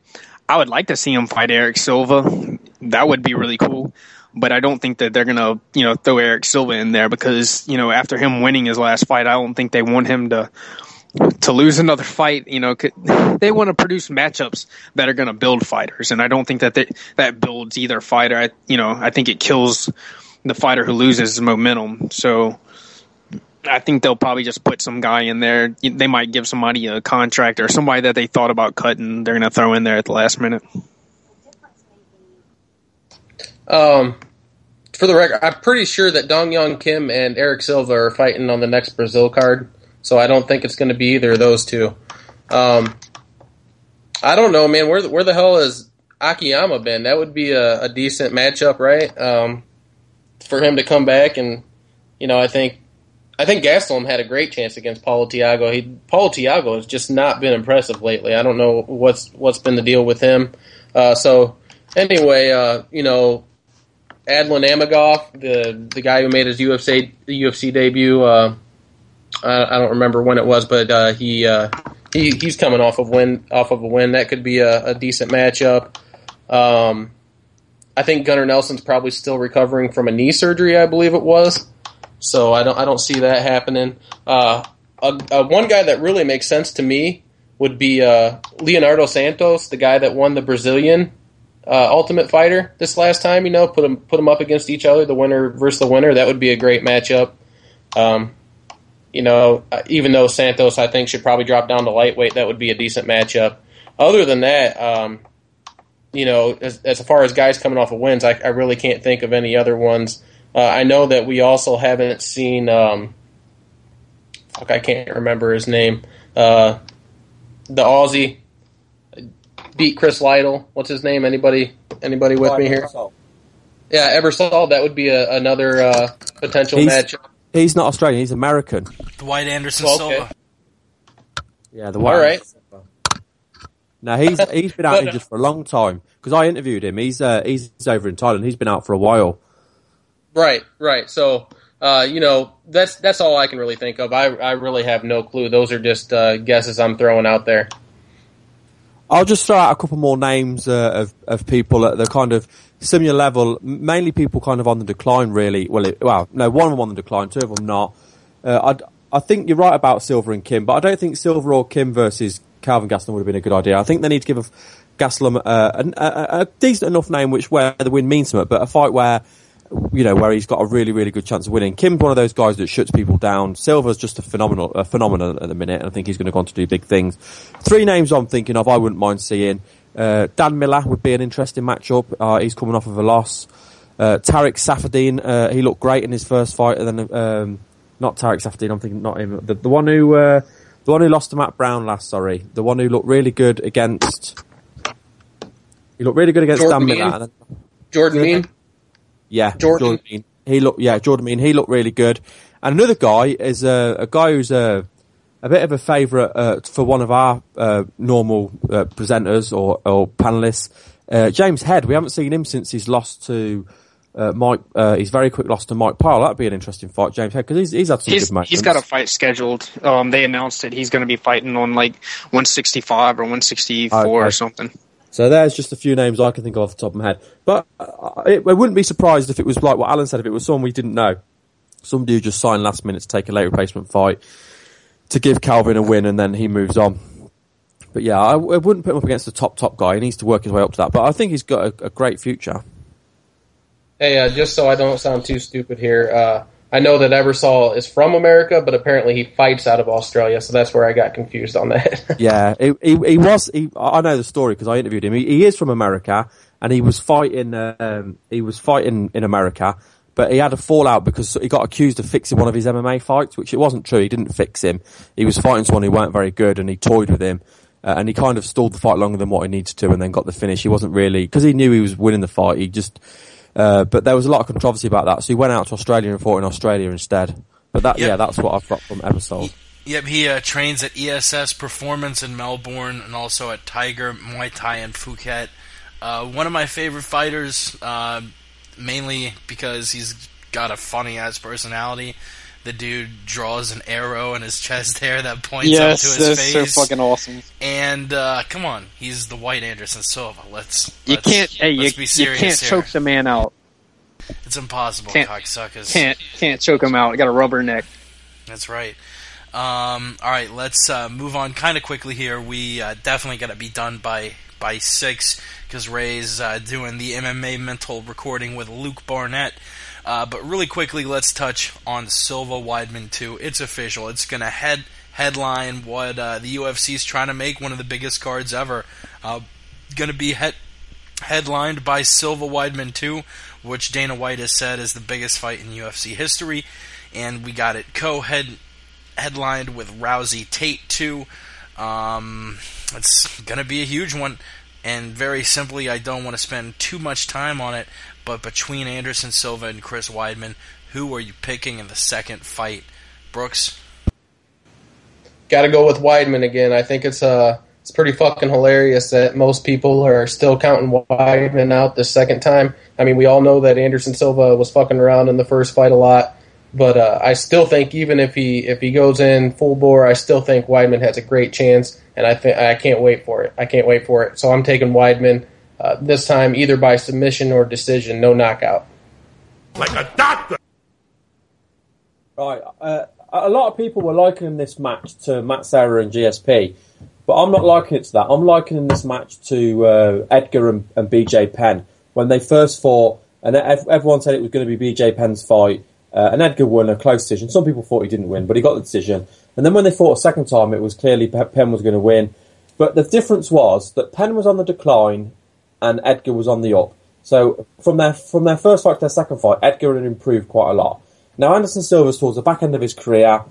I would like to see him fight Eric Silva. That would be really cool. But I don't think that they're going to, throw Eric Silva in there because, after him winning his last fight, I don't think they want him to lose another fight. They want to produce matchups that are going to build fighters. And I don't think that builds either fighter. I think it kills the fighter who loses momentum. So I think they'll probably just put some guy in there. They might give somebody a contract or somebody that they thought about cutting. They're going to throw in there at the last minute. For the record, I'm pretty sure that Dong Kyung Kim and Eric Silva are fighting on the next Brazil card, so I don't think it's going to be either of those two. I don't know, man. Where the hell has Akiyama been? That would be a decent matchup, right? For him to come back, and I think Gastelum had a great chance against Paulo Thiago. Paulo Thiago has just not been impressive lately. I don't know what's been the deal with him. So anyway, Adlan Amagov, the guy who made his UFC debut, I don't remember when it was, but he's coming off of a win. That could be a decent matchup. I think Gunnar Nelson's probably still recovering from a knee surgery, I believe it was. So I don't see that happening. One guy that really makes sense to me would be Leonardo Santos, the guy that won the Brazilian Ultimate Fighter this last time. Put them up against each other, the winner versus the winner. That would be a great matchup. Even though Santos, I think, should probably drop down to lightweight, that would be a decent matchup. Other than that, as far as guys coming off of wins, I really can't think of any other ones. I know that we also haven't seen. I can't remember his name. The Aussie beat Chris Lytle. What's his name? Anybody with me here? Yeah, Ebersol. That would be another potential matchup. He's not Australian. He's American. Dwight Anderson Silva. Yeah, the White. All right. Now he's been out injured for a long time because I interviewed him. He's over in Thailand. He's been out for a while. Right. So that's all I can really think of. I really have no clue. Those are just guesses I'm throwing out there. I'll just throw out a couple more names of people at the kind of similar level, mainly people kind of on the decline, really. One of them on the decline, two of them not. I think you're right about Silva and Kim, but I don't think Silva or Kim versus Calvin Gastelum would have been a good idea. I think they need to give Gastelum a decent enough name where the win means something, but a fight where he's got a really, really good chance of winning. Kim's one of those guys that shuts people down. Silva's just a phenomenon at the minute, and I think he's going to go on to do big things. Three names I'm thinking of I wouldn't mind seeing. Dan Miller would be an interesting matchup. He's coming off of a loss. Tariq Safadine, he looked great in his first fight, and then not Tarek Safdien. I'm thinking not him. The one who lost to Matt Brown last. Sorry, the one who looked really good against. He looked really good against Jordan Dan Mean? Millett. Jordan Mean? Yeah, Jordan Mean. Jordan Mean. He looked really good. And another guy is a guy who's a bit of a favourite for one of our normal presenters or panellists, James Head. We haven't seen him since his loss to Mike. His very quick loss to Mike Pyle. That'd be an interesting fight, James Head, because he's had some good matches. He's got a fight scheduled. They announced that he's going to be fighting on like 165 or 164 or something. So there's just a few names I can think of off the top of my head. But I wouldn't be surprised if it was like what Alan said, if it was someone we didn't know. Somebody who just signed last minute to take a late replacement fight to give Calvin a win and then he moves on. But yeah, I wouldn't put him up against the top guy. He needs to work his way up to that. But I think he's got a great future. Hey, just so I don't sound too stupid here, I know that Ebersol is from America, but apparently he fights out of Australia, so that's where I got confused on that. Yeah, he was. I know the story because I interviewed him. He is from America, and he was fighting. He was fighting in America, but he had a fallout because he got accused of fixing one of his MMA fights, which it wasn't true. He didn't fix him. He was fighting someone who weren't very good, and he toyed with him, and he kind of stalled the fight longer than what he needed to, and then got the finish. He wasn't really because he knew he was winning the fight. He just. But there was a lot of controversy about that, so he went out to Australia and fought in Australia instead. But that's what I've got from Ebersol. Yep, he trains at ESS Performance in Melbourne and also at Tiger Muay Thai in Phuket. One of my favorite fighters, mainly because he's got a funny-ass personality. The dude draws an arrow in his chest hair that points up to his face. Yes, that's so fucking awesome. And come on, he's the white Anderson Silva. Let's be serious. You can't choke the man out. It's impossible, cocksuckers. Can't choke him out. Got a rubber neck. That's right. All right, let's move on kind of quickly here. We definitely got to be done by 6 because Ray's doing the MMA mental recording with Luke Barnett. But really quickly, let's touch on Silva Weidman 2. It's official. It's going to headline what the UFC's trying to make one of the biggest cards ever. Going to be headlined by Silva Weidman 2, which Dana White has said is the biggest fight in UFC history. And we got it headlined with Rousey Tate 2. It's going to be a huge one. And very simply, I don't want to spend too much time on it, but between Anderson Silva and Chris Weidman, who are you picking in the second fight? Brooks? Got to go with Weidman again. I think it's pretty fucking hilarious that most people are still counting Weidman out the second time. I mean, we all know that Anderson Silva was fucking around in the first fight a lot, but I still think even if he goes in full bore, I still think Weidman has a great chance, and I can't wait for it. So I'm taking Weidman. This time, either by submission or decision, no knockout. Like a doctor! Right, a lot of people were likening this match to Matt Serra and GSP, but I'm not likening it to that. I'm likening this match to Edgar and BJ Penn. When they first fought, and everyone said it was going to be BJ Penn's fight, and Edgar won a close decision. Some people thought he didn't win, but he got the decision. And then when they fought a second time, it was clearly Penn was going to win. But the difference was that Penn was on the decline, and Edgar was on the up. So from their first fight to their second fight, Edgar had improved quite a lot. Now Anderson Silva's towards the back end of his career.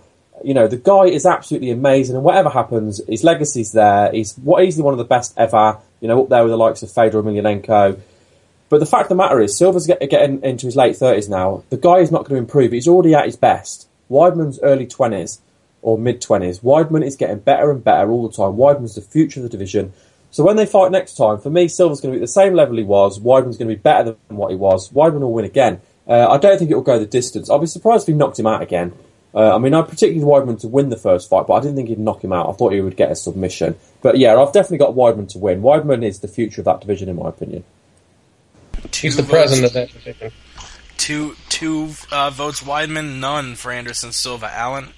You know, the guy is absolutely amazing, and whatever happens, his legacy's there. He's easily one of the best ever. You know, up there with the likes of Fedor Emelianenko. But the fact of the matter is, Silva's getting into his late 30s now. The guy is not going to improve. He's already at his best. Weidman's early 20s or mid 20s. Weidman is getting better and better all the time. Weidman's the future of the division. So when they fight next time, for me, Silva's going to be at the same level he was. Weidman's going to be better than what he was. Weidman will win again. I don't think it will go the distance. I'll be surprised if he knocked him out again. I mean, I particularly Weidman to win the first fight, but I didn't think he'd knock him out. I thought he would get a submission. But yeah, I've definitely got Weidman to win. Weidman is the future of that division, in my opinion. He's the president of that division. Two votes Weidman, none for Anderson Silva. Alan?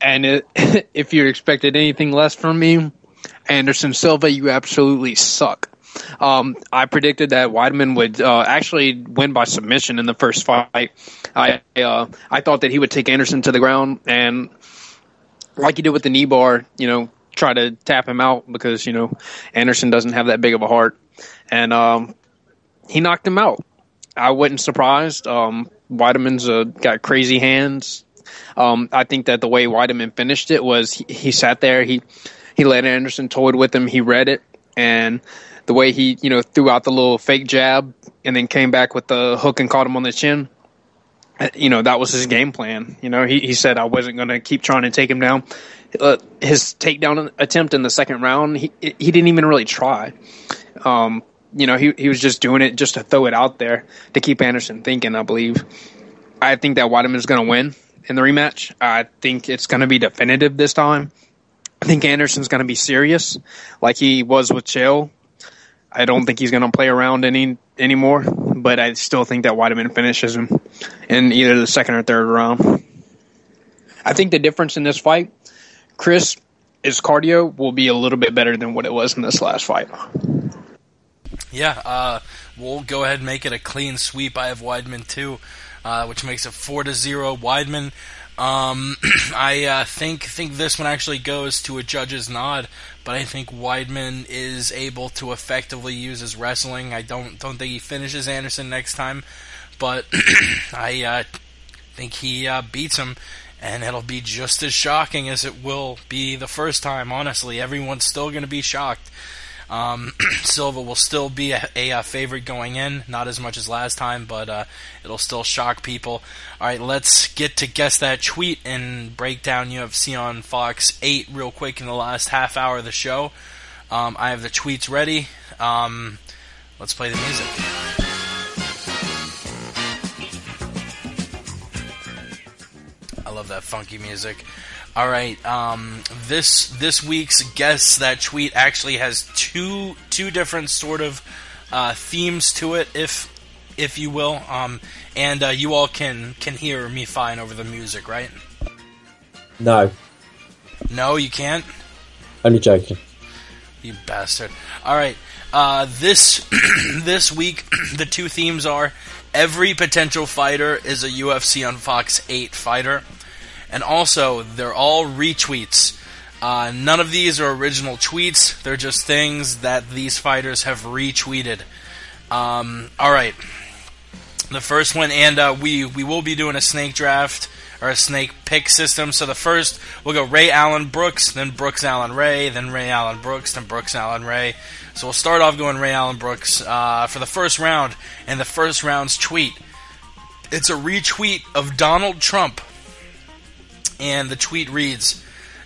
And if you expected anything less from me, Anderson Silva, you absolutely suck. I predicted that Weidman would actually win by submission in the first fight. I thought that he would take Anderson to the ground and, like he did with the knee bar, try to tap him out because, Anderson doesn't have that big of a heart. And he knocked him out. I wasn't surprised. Weidman's got crazy hands. I think that the way Weideman finished it was he sat there, he let Anderson toyed with him, he read it, and the way he, threw out the little fake jab and then came back with the hook and caught him on the chin, that was his game plan. He said, I wasn't going to keep trying to take him down. His takedown attempt in the second round, he didn't even really try. He was just doing it just to throw it out there to keep Anderson thinking, I believe. I think that Weideman's going to win in the rematch. I think it's going to be definitive this time. I think Anderson's going to be serious like he was with Chael. I don't think he's going to play around anymore, but I still think that Weideman finishes him in either the second or third round. I think the difference in this fight, Chris, his cardio will be a little bit better than what it was in this last fight. Yeah, we'll go ahead and make it a clean sweep. I have Weidman too, which makes it 4-0 Weidman. I think this one actually goes to a judge's nod, but I think Weidman is able to effectively use his wrestling. I don't think he finishes Anderson next time, but I think he beats him, and it'll be just as shocking as it will be the first time. Honestly, everyone's still going to be shocked. Silva will still be a favorite going in, not as much as last time, but it'll still shock people. All right, let's get to Guess That Tweet and break down UFC on Fox 8 real quick in the last half hour of the show. I have the tweets ready. Let's play the music. I love that funky music. All right, this week's Guess That Tweet actually has two different sort of themes to it, if you will, and you all can hear me fine over the music, right? No. No, you can't? Only joking. You bastard. All right, this week the two themes are every potential fighter is a UFC on Fox 8 fighter. And also, they're all retweets. None of these are original tweets. They're just things that these fighters have retweeted. All right. The first one, and we will be doing a snake draft, or a snake pick system. So the first, we'll go Ray Allen Brooks, then Brooks Allen Ray, then Ray Allen Brooks, then Brooks Allen Ray. So we'll start off going Ray Allen Brooks for the first round. And the first round's tweet, it's a retweet of Donald Trump. And the tweet reads,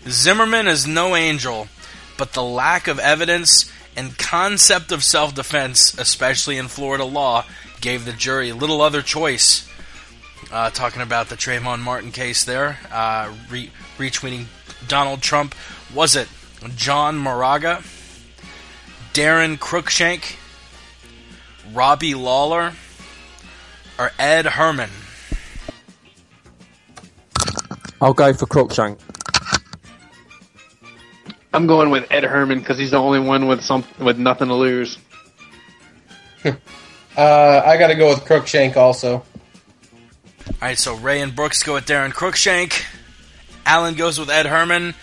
Zimmerman is no angel, but the lack of evidence and concept of self-defense, especially in Florida law, gave the jury little other choice. Talking about the Trayvon Martin case there, retweeting Donald Trump. Was it John Moraga, Darren Cruikshank, Robbie Lawler, or Ed Herman? I'll go for Cruikshank. I'm going with Ed Herman because he's the only one with nothing to lose. I got to go with Cruikshank also. All right, so Ray and Brooks go with Darren Cruikshank. Allen goes with Ed Herman.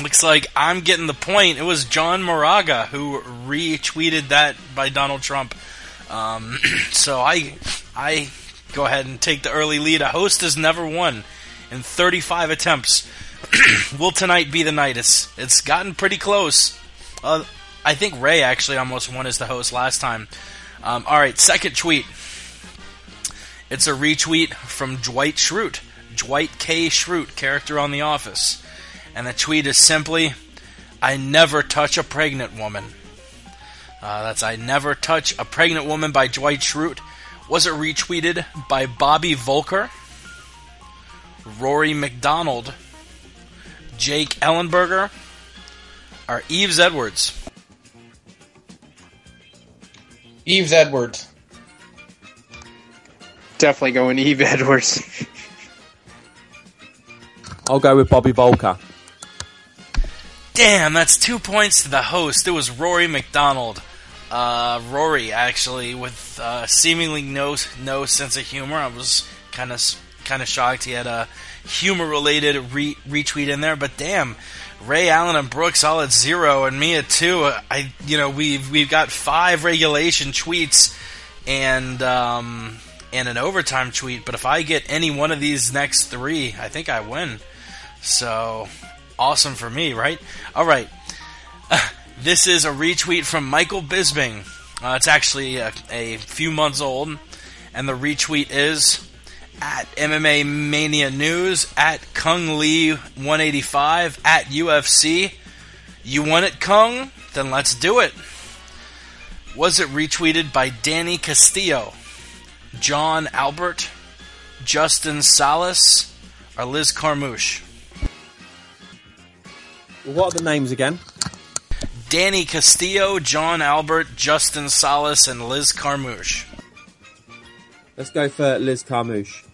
Looks like I'm getting the point. It was John Moraga who retweeted that by Donald Trump. So I go ahead and take the early lead. A host has never won in 35 attempts. Will tonight be the night? It's gotten pretty close. I think Ray actually almost won as the host last time. All right, second tweet. It's a retweet from Dwight Schrute. Dwight K. Schrute, character on The Office. And the tweet is simply, I never touch a pregnant woman. That's I never touch a pregnant woman by Dwight Schrute. Was it retweeted by Bobby Volker, Rory McDonald, Jake Ellenberger, or Eves Edwards? Eves Edwards. Definitely going Eve Edwards. I'll go with Bobby Volker. Damn, that's 2 points to the host. It was Rory McDonald. Rory, actually, with seemingly no sense of humor. I was kind of shocked he had a humor-related retweet in there. But damn, Ray Allen and Brooks all at 0, and me at 2. We've got 5 regulation tweets, and and an overtime tweet, but if I get any one of these next 3, I think I win. So, awesome for me, right? All right. This is a retweet from Michael Bisbing. It's actually a few months old, and the retweet is at MMA Mania News, at Kung Lee 185, at UFC. You want it, Kung? Then let's do it. Was it retweeted by Danny Castillo, John Albert, Justin Salas, or Liz Carmouche? What are the names again? Danny Castillo, John Albert, Justin Salas, and Liz Carmouche. Let's go for Liz Carmouche.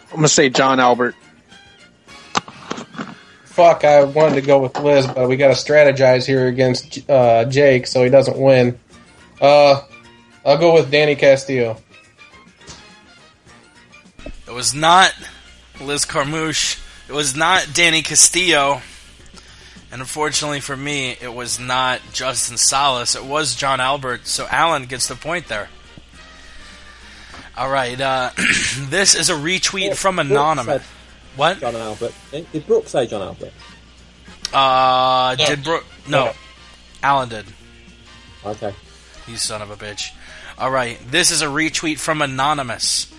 I'm going to say John Albert. Fuck, I wanted to go with Liz, but we got to strategize here against Jake so he doesn't win. I'll go with Danny Castillo. It was not Liz Carmouche. It was not Danny Castillo. And unfortunately for me, it was not Justin Salas. It was John Albert, so Alan gets the point there. All right, this is a retweet from Anonymous. What? John Albert. Did Brooks say John Albert? Did Brooks? No. Alan did. Okay. You son of a bitch. All right, this is a retweet from Anonymous.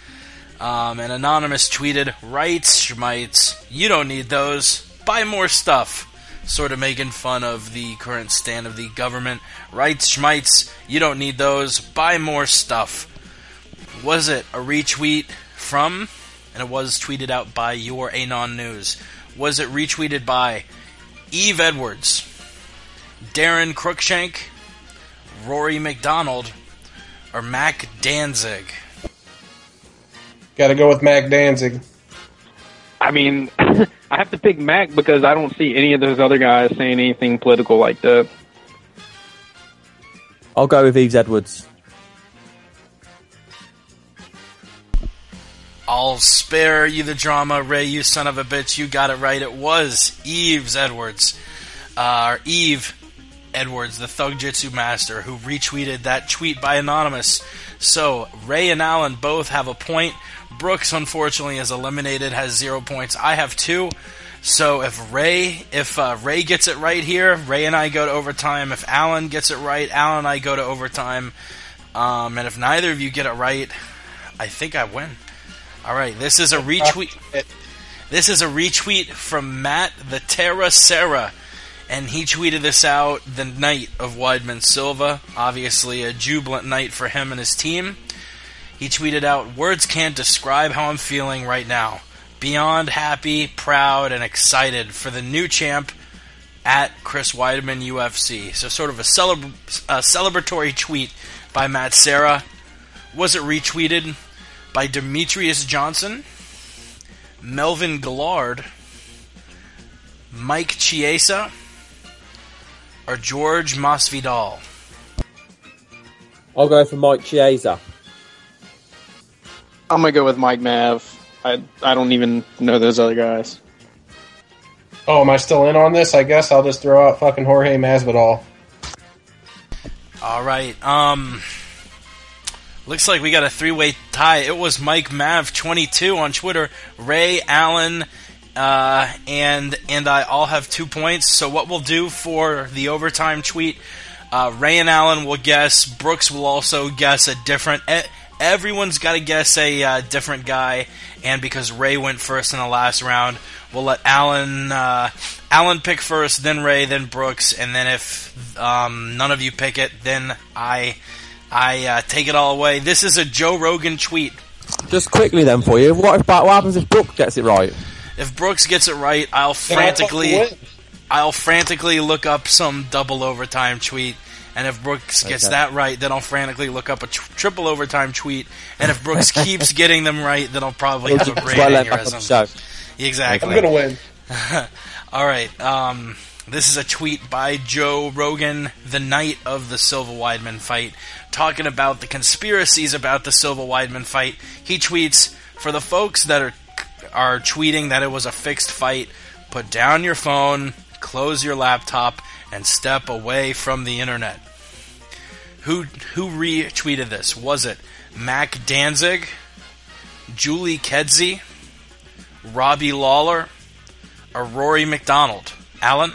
And Anonymous tweeted, "Rights, schmites, you don't need those. Buy more stuff." Sort of making fun of the current stand of the government. Rights, schmites, you don't need those. Buy more stuff. Was it a retweet from, and it was tweeted out by Your Anon News, was it retweeted by Eve Edwards, Darren Cruikshank, Rory McDonald, or Mac Danzig? Got to go with Mac Danzig. I mean, I have to pick Mac because I don't see any of those other guys saying anything political like that. I'll go with Eve Edwards. I'll spare you the drama, Ray, you son of a bitch. You got it right. It was Eve Edwards. Eve Edwards, the Thug Jitsu master, who retweeted that tweet by Anonymous. So, Ray and Alan both have a point. Brooks, unfortunately, is eliminated, has 0 points. I have 2. So if Ray gets it right here, Ray and I go to overtime. If Alan gets it right, Alan and I go to overtime. And if neither of you get it right, I think I win. All right, this is a retweet. This is a retweet from Matt the Terra Serra, and he tweeted this out the night of Weidman Silva. Obviously, a jubilant night for him and his team. He tweeted out, "Words can't describe how I'm feeling right now. Beyond happy, proud, and excited for the new champ at Chris Weidman UFC." So sort of a celebratory tweet by Matt Serra. Was it retweeted by Demetrius Johnson, Melvin Gillard, Mike Chiesa, or George Masvidal? I'll go for Mike Chiesa. I'm going to go with Mike Mav. I don't even know those other guys. Oh, am I still in on this? I guess I'll just throw out fucking Jorge Masvidal. All right. Looks like we got a 3-way tie. It was Mike Mav 22 on Twitter. Ray, Allen, and I all have 2 points. So what we'll do for the overtime tweet, Ray and Allen will guess. Brooks will also guess a different. Everyone's got to guess a different guy, and because Ray went first in the last round, we'll let Alan pick first, then Ray, then Brooks, and then if none of you pick it, then I take it all away. This is a Joe Rogan tweet. Just quickly then for you, what happens if Brooks gets it right? If Brooks gets it right, I'll frantically look up some double overtime tweet. And if Brooks gets that right, then I'll frantically look up a triple overtime tweet. And if Brooks keeps getting them right, then I'll probably have a brain aneurysm. Exactly. I'm going to win. All right. This is a tweet by Joe Rogan the night of the Silva Weidman fight, talking about the conspiracies about the Silva Weidman fight. He tweets, "For the folks that are tweeting that it was a fixed fight, put down your phone, close your laptop, and step away from the internet." Who retweeted this? Was it Mac Danzig, Julie Kedzie, Robbie Lawler, or Rory McDonald? Alan?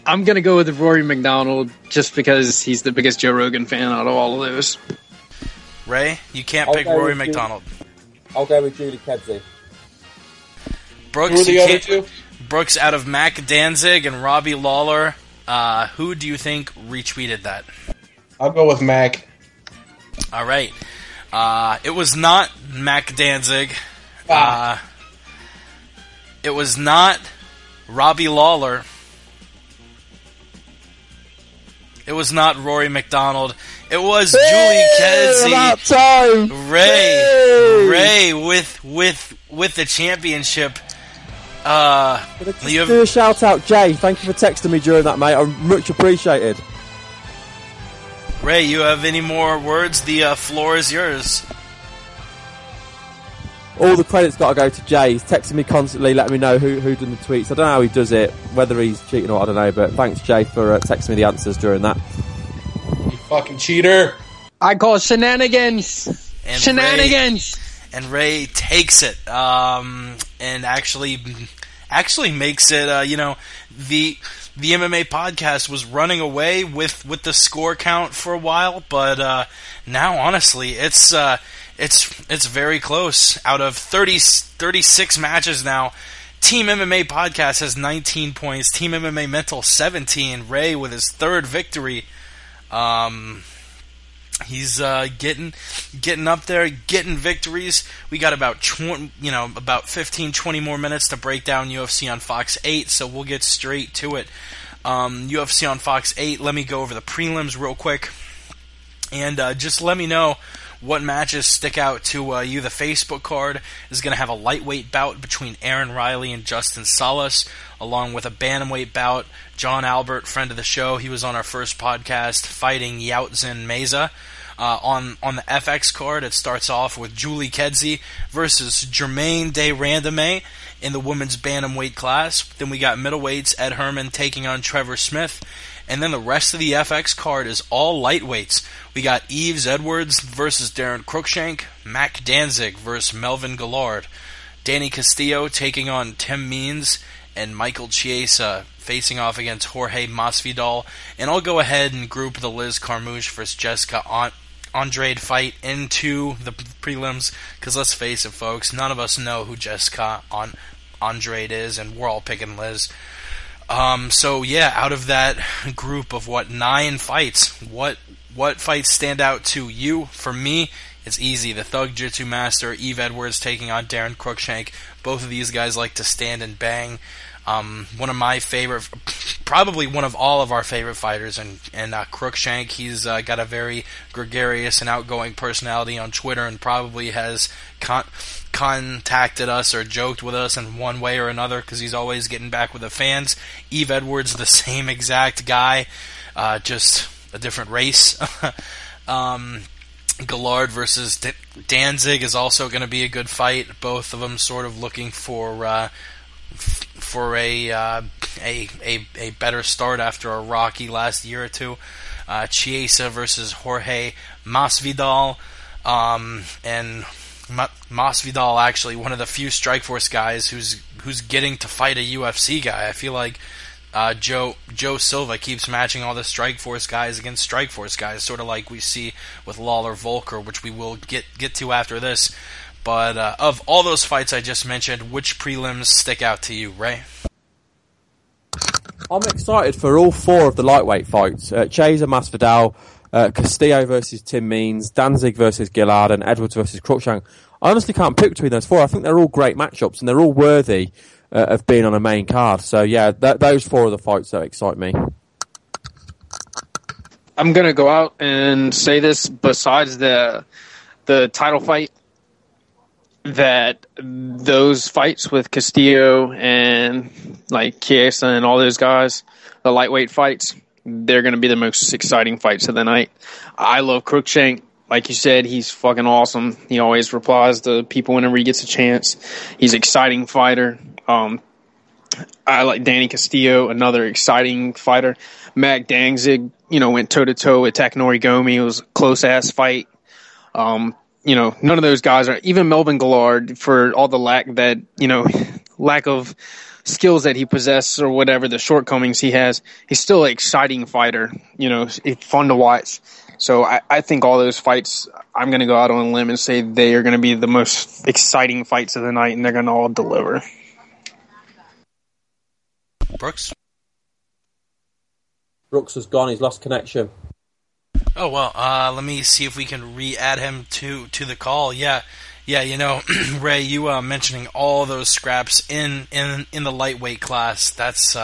I'm going to go with Rory McDonald just because he's the biggest Joe Rogan fan out of all of those. Ray, you can't pick Rory McDonald. I'll go with Julie Kedzie. Brooks, Who are the you other can't. two? Brooks, out of Mac Danzig and Robbie Lawler, who do you think retweeted that? I'll go with Mac. All right. It was not Mac Danzig. It was not Robbie Lawler. It was not Rory McDonald. It was Julie Kedzie. About time. Ray with the championship. Do a shout out, Jay. Thank you for texting me during that, mate. I much appreciated. Ray, you have any more words? The floor is yours. All the credit's got to go to Jay. He's texting me constantly, letting me know who done the tweets. I don't know how he does it, whether he's cheating or I don't know, but thanks, Jay, for texting me the answers during that. You fucking cheater. I call shenanigans. And Shenanigans. Ray takes it, and actually makes it. The MMA podcast was running away with the score count for a while, but now honestly, it's very close. Out of 36 matches now, Team MMA podcast has 19 points. Team MMA Mental 17. Ray with his third victory. He's getting up there, getting victories. We got about 15, 20 more minutes to break down UFC on Fox 8, so we'll get straight to it. UFC on Fox 8, let me go over the prelims real quick. And just let me know what matches stick out to you. The Facebook card is going to have a lightweight bout between Aaron Riley and Justin Salas, along with a bantamweight bout. John Albert, friend of the show, he was on our first podcast, fighting Yautzin Meza. On the FX card, it starts off with Julie Kedzie versus Germaine de Randamie in the women's bantamweight class. Then we got middleweights, Ed Herman taking on Trevor Smith. And then the rest of the FX card is all lightweights. We got Yves Edwards versus Darren Cruikshank, Mac Danzig versus Melvin Gillard, Danny Castillo taking on Tim Means, and Michael Chiesa facing off against Jorge Masvidal. And I'll go ahead and group the Liz Carmouche versus Jessica Andrade fight into the prelims, because let's face it, folks, none of us know who Jessica Andrade is, and we're all picking Liz. So yeah, out of that group of 9 fights, what fights stand out to you? For me, it's easy. The Thug Jitsu Master, Yves Edwards taking on Darren Cruikshank. Both of these guys like to stand and bang. One of my favorite, probably one of all of our favorite fighters, and Cruikshank, he's got a very gregarious and outgoing personality on Twitter, and probably has contacted us or joked with us in one way or another, because he's always getting back with the fans. Yves Edwards, the same exact guy, just a different race. Gillard versus Danzig is also going to be a good fight. Both of them sort of looking for a better start after a rocky last year or two. Chiesa versus Jorge Masvidal, and Masvidal actually one of the few Strikeforce guys who's getting to fight a UFC guy. I feel like Joe Silva keeps matching all the Strikeforce guys against Strikeforce guys, sort of like we see with Lawler Volker, which we will get to after this. But of all those fights I just mentioned, which prelims stick out to you, Ray? I'm excited for all 4 of the lightweight fights. Chiesa, Masvidal, Castillo versus Tim Means, Danzig versus Gillard, and Edwards versus Cruikshank. I honestly can't pick between those 4. I think they're all great matchups, and they're all worthy of being on a main card. So yeah, those 4 are the fights that excite me. I'm going to go out and say this, besides the title fight, that those fights with Castillo and like Chiesa and all those guys, the lightweight fights, they're going to be the most exciting fights of the night. I love Cruikshank. Like you said, he's fucking awesome. He always replies to people whenever he gets a chance. He's an exciting fighter. I like Danny Castillo, another exciting fighter. Mac Danzig, went toe-to-toe with Takanori Gomi. It was a close-ass fight. None of those guys are, even Melvin Gillard, for all the lack of skills that he possesses or whatever, the shortcomings he has, he's still an exciting fighter. It's fun to watch. So I think all those fights, I'm going to go out on a limb and say they are going to be the most exciting fights of the night, and they're going to all deliver. Brooks? Brooks has gone. He's lost connection. Oh, well, let me see if we can re-add him to the call. Yeah, Ray, you mentioning all those scraps in the lightweight class. There's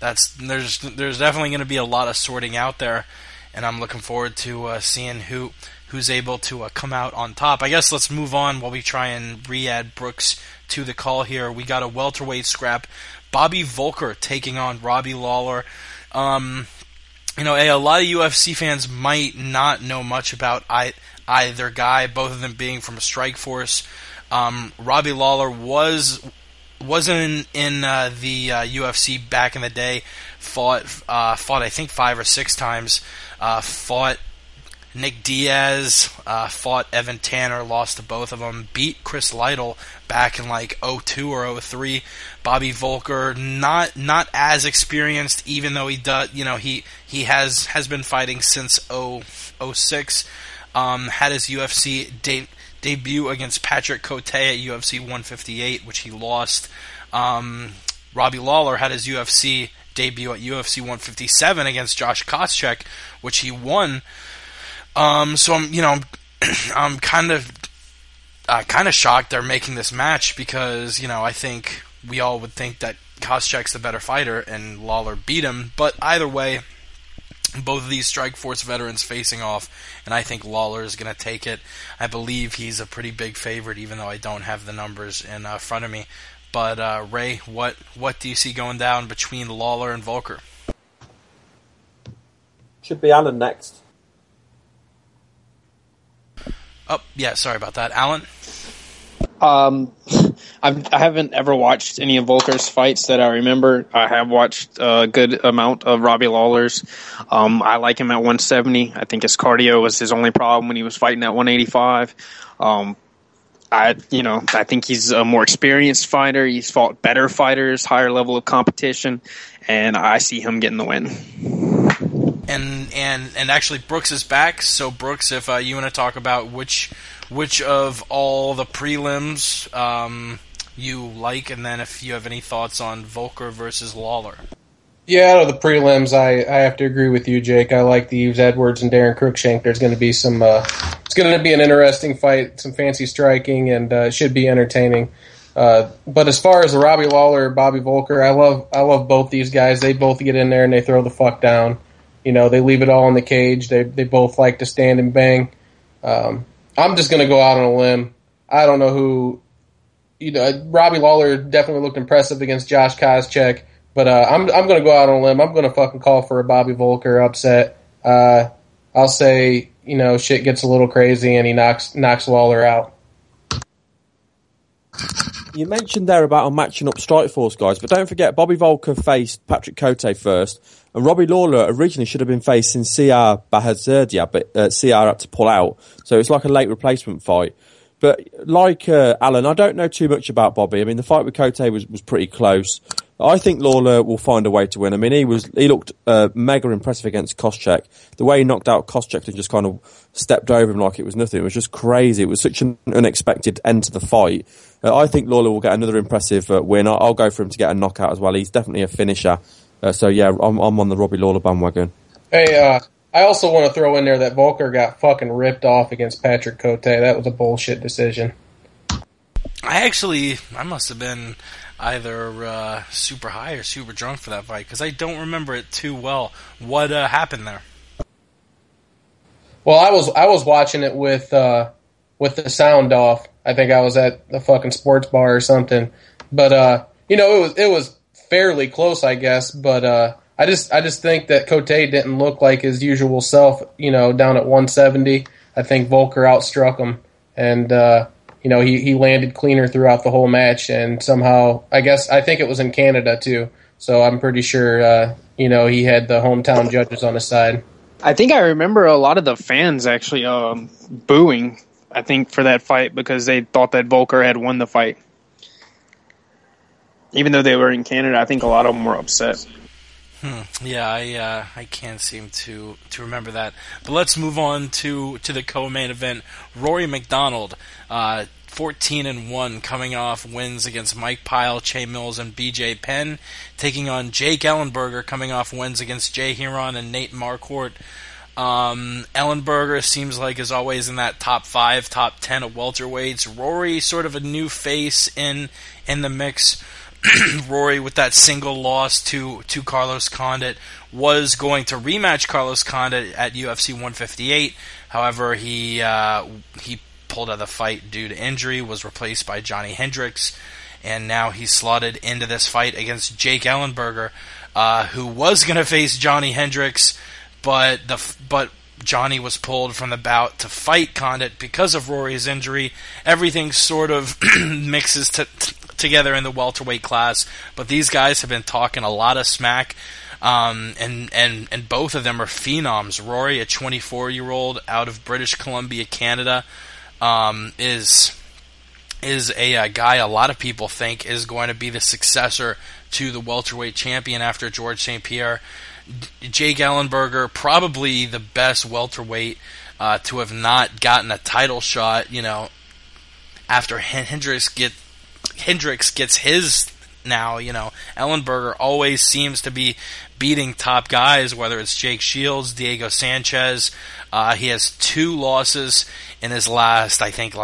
definitely going to be a lot of sorting out there, and I'm looking forward to seeing who's able to come out on top. I guess let's move on while we try and re-add Brooks to the call here. We got a welterweight scrap. Bobby Volker taking on Robbie Lawler. A lot of UFC fans might not know much about either guy, both of them being from Strikeforce. Robbie Lawler wasn't in the UFC back in the day. Fought I think 5 or 6 times. Fought Nick Diaz, fought Evan Tanner, lost to both of them. Beat Chris Lytle back in like 02 or 03. Bobby Volker, not as experienced, even though he does. He has been fighting since 06. Had his UFC debut against Patrick Cote at UFC 158, which he lost. Robbie Lawler had his UFC debut at UFC 157 against Josh Koscheck, which he won. So I'm kind of shocked they're making this match because I think we all would think that Koscheck's the better fighter and Lawler beat him. But either way, both of these Strikeforce veterans facing off, and I think Lawler is going to take it. I believe he's a pretty big favorite, even though I don't have the numbers in front of me. But Ray, what do you see going down between Lawler and Volker? Should be Alan next. Oh, yeah, sorry about that. Alan? I haven't ever watched any of Volker's fights that I remember. I have watched a good amount of Robbie Lawler's. I like him at 170. I think his cardio was his only problem when he was fighting at 185. I think he's a more experienced fighter. He's fought better fighters, higher level of competition, and I see him getting the win. And actually, Brooks is back. So Brooks, if you want to talk about which of all the prelims you like, and then if you have any thoughts on Volker versus Lawler. Yeah, out of the prelims, I have to agree with you, Jake. I like the Yves Edwards and Darren Cruikshank. There's going to be it's going to be an interesting fight, some fancy striking, and it should be entertaining. But as far as the Robbie Lawler, Bobby Volker, I love both these guys. They both get in there and they throw the fuck down. They leave it all in the cage. They both like to stand and bang. I'm just going to go out on a limb. I don't know who. Robbie Lawler definitely looked impressive against Josh Koscheck, but I'm going to go out on a limb. I'm going to fucking call for a Bobby Volker upset. I'll say shit gets a little crazy and he knocks Lawler out. You mentioned there about matching up Strikeforce guys, but don't forget Bobby Volker faced Patrick Cote first, and Robbie Lawler originally should have been facing CR Bahadzerdia, but CR had to pull out, so it's like a late replacement fight. But like Alan, I don't know too much about Bobby. I mean, the fight with Cote was pretty close. I think Lawler will find a way to win. I mean, he looked mega impressive against Koscheck. The way he knocked out Koscheck and just kind of stepped over him like it was nothing. It was just crazy. It was such an unexpected end to the fight. I think Lawler will get another impressive win. I'll go for him to get a knockout as well. He's definitely a finisher. So yeah, I'm on the Robbie Lawler bandwagon. Hey, I also want to throw in there that Volker got fucking ripped off against Patrick Cote. That was a bullshit decision. I must have been either super high or super drunk for that fight because I don't remember it too well. What happened there? Well, I was watching it with the sound off. I think I was at the fucking sports bar or something. But it was fairly close, I guess. But I just think that Cote didn't look like his usual self. Down at 170. I think Volker outstruck him, and he landed cleaner throughout the whole match, and somehow, I think it was in Canada too, so I'm pretty sure, he had the hometown judges on his side. I think I remember a lot of the fans actually booing, I think, for that fight because they thought that Volker had won the fight. Even though they were in Canada, I think a lot of them were upset. Yeah, I can't seem to remember that. But let's move on to the co-main event. Rory McDonald, 14-1, coming off wins against Mike Pyle, Che Mills, and BJ Penn, taking on Jake Ellenberger, coming off wins against Jay Heron and Nate Marquardt. Ellenberger seems like is always in that top 5, top 10 of welterweights. Rory, sort of a new face in the mix. Rory, with that single loss to Carlos Condit, was going to rematch Carlos Condit at UFC 158. However, he pulled out of the fight due to injury, was replaced by Johnny Hendricks, and now he's slotted into this fight against Jake Ellenberger, who was going to face Johnny Hendricks, but Johnny was pulled from the bout to fight Condit because of Rory's injury. Everything sort of mixes together in the welterweight class, but these guys have been talking a lot of smack, and both of them are phenoms. Rory, a 24-year-old out of British Columbia, Canada, is a guy a lot of people think is going to be the successor to the welterweight champion after George St. Pierre. Jake Ellenberger, probably the best welterweight to have not gotten a title shot, after Hendricks gets his now. Ellenberger always seems to be beating top guys, whether it's Jake Shields, Diego Sanchez. He has 2 losses in his last, I think,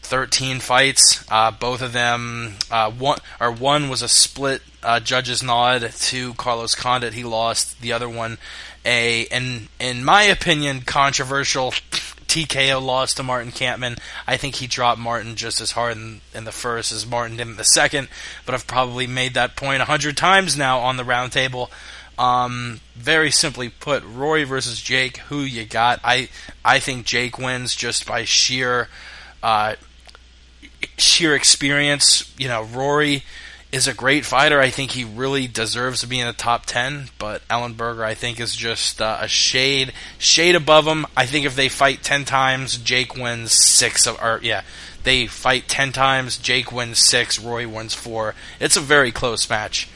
13 fights. Both of them, one was a split judge's nod to Carlos Condit. He lost. The other one, in my opinion, controversial TKO loss to Martin Kampmann. I think he dropped Martin just as hard in the first as Martin did in the second, but I've probably made that point 100 times now on the roundtable. Very simply put, Rory versus Jake, who you got? I think Jake wins just by sheer experience. Rory is a great fighter. I think he really deserves to be in the top 10, but Ellenberger, I think, is just a shade above him. I think if they fight 10 times, Jake wins 6 they fight 10 times, Jake wins 6, Rory wins 4. It's a very close match.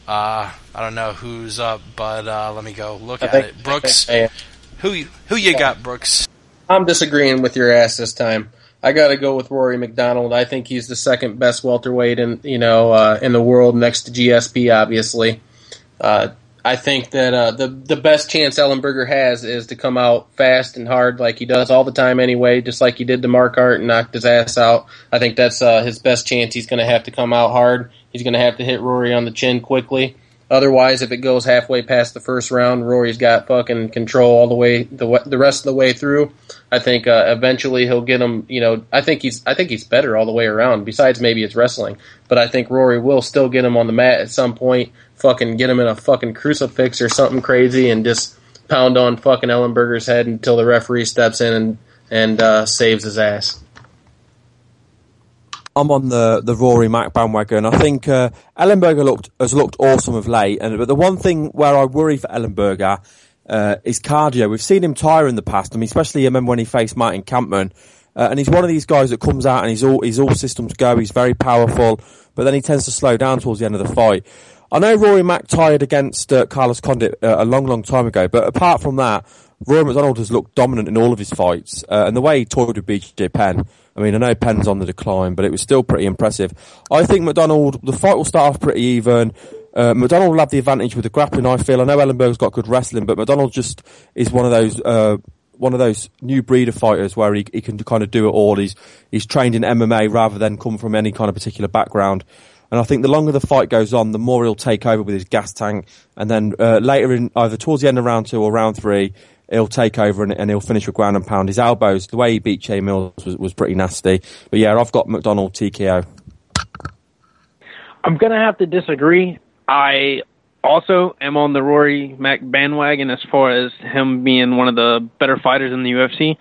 I don't know who's up, but let me go look at it. Brooks, who you got, Brooks? I'm disagreeing with your ass this time. I got to go with Rory McDonald. I think he's the second best welterweight in the world, next to GSP, obviously. I think that the best chance Ellenberger has is to come out fast and hard like he does all the time anyway, just like he did to Marquardt and knocked his ass out. I think that's his best chance. He's going to have to come out hard. He's going to have to hit Rory on the chin quickly. Otherwise, if it goes halfway past the first round, Rory's got fucking control all the way the rest of the way through. I think eventually he'll get him. I think he's better all the way around. Besides, maybe it's wrestling, but I think Rory will still get him on the mat at some point. Fucking get him in a fucking crucifix or something crazy, and just pound on fucking Ellenberger's head until the referee steps in and saves his ass. I'm on the Rory Mac bandwagon. I think Ellenberger has looked awesome of late, but the one thing where I worry for Ellenberger is cardio. We've seen him tire in the past. I mean, especially I remember when he faced Martin Kampmann, and he's one of these guys that comes out and he's all systems go. He's very powerful, but then he tends to slow down towards the end of the fight. I know Rory Mac tired against Carlos Condit a long time ago, but apart from that, Rory McDonald has looked dominant in all of his fights, and the way he toyed with BJ Penn. I mean, I know Penn's on the decline, but it was still pretty impressive. I think the fight will start off pretty even. McDonald will have the advantage with the grappling, I feel. I know Ellenberger's got good wrestling, but McDonald just is one of those new breed of fighters where he can kind of do it all. He's trained in MMA rather than come from any kind of particular background. And I think the longer the fight goes on, the more he'll take over with his gas tank. And then later in either towards the end of round 2 or round 3, he'll take over and he'll finish with ground and pound. His elbows, the way he beat Che Mills was pretty nasty. But yeah, I've got McDonald TKO. I'm going to have to disagree. I also am on the Rory Mac bandwagon as far as him being one of the better fighters in the UFC.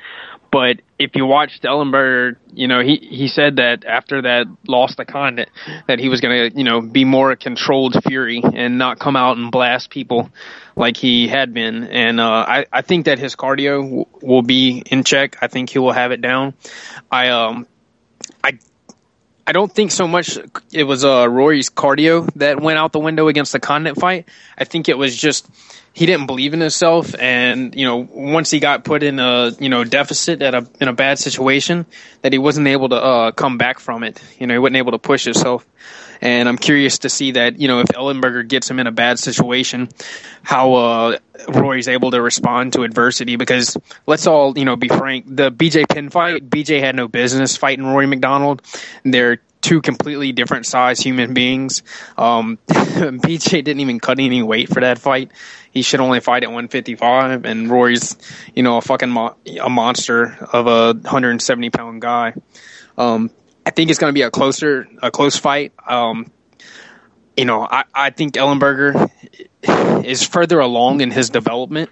But if you watched Ellenberger, he said that after that loss to Condit, that he was going to, be more a controlled fury and not come out and blast people like he had been. And I think that his cardio will be in check. I think he will have it down. I don't think so much it was Rory's cardio that went out the window against the Condit fight. I think it was just he didn't believe in himself, and once he got put in a deficit in a bad situation, that he wasn't able to come back from it. He wasn't able to push himself. And I'm curious to see that if Ellenberger gets him in a bad situation, how Rory's able to respond to adversity. Because let's all be frank, the BJ Penn fight, BJ had no business fighting Rory McDonald. They're two completely different size human beings. BJ didn't even cut any weight for that fight. He should only fight at 155, and Rory's, a fucking a monster of a 170-pound guy. I think it's going to be a close fight. I think Ellenberger is further along in his development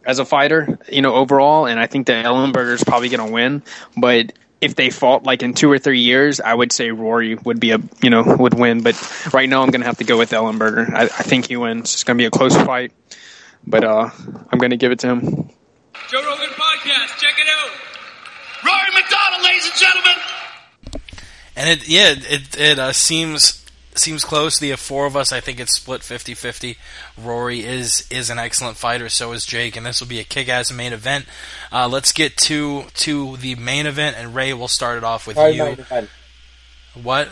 as a fighter, overall, and I think that Ellenberger is probably going to win. But if they fought like in 2 or 3 years, I would say Rory would would win. But right now, I'm going to have to go with Ellenberger. I think he wins. It's going to be a close fight, but I'm going to give it to him. Joe Rogan Podcast, check it out. Rory McDonald, ladies and gentlemen. And it seems close. The four of us, I think it's split 50-50. Rory is an excellent fighter, so is Jake, and this will be a kick-ass main event. Let's get to the main event, and Ray, will start it off with you. Main event. What?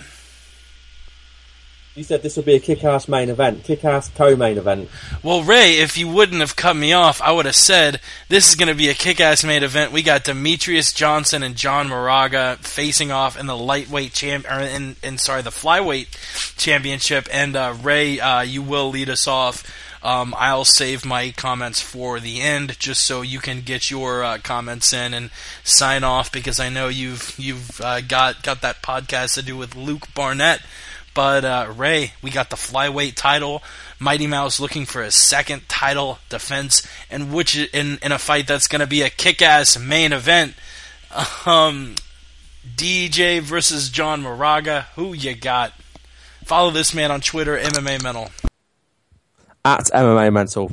You said this would be a kick-ass main event, kick-ass co-main event. Well, Ray, if you wouldn't have cut me off, I would have said this is going to be a kick-ass main event. We got Demetrius Johnson and John Moraga facing off in the lightweight the flyweight championship. And Ray, you will lead us off. I'll save my comments for the end, just so you can get your comments in and sign off, because I know you've got that podcast to do with Luke Barnett. But Ray, we got the flyweight title. Mighty Mouse looking for his second title defense, and which in a fight that's going to be a kick-ass main event. DJ versus John Moraga. Who you got? Follow this man on Twitter, MMA Mental. At MMA Mental.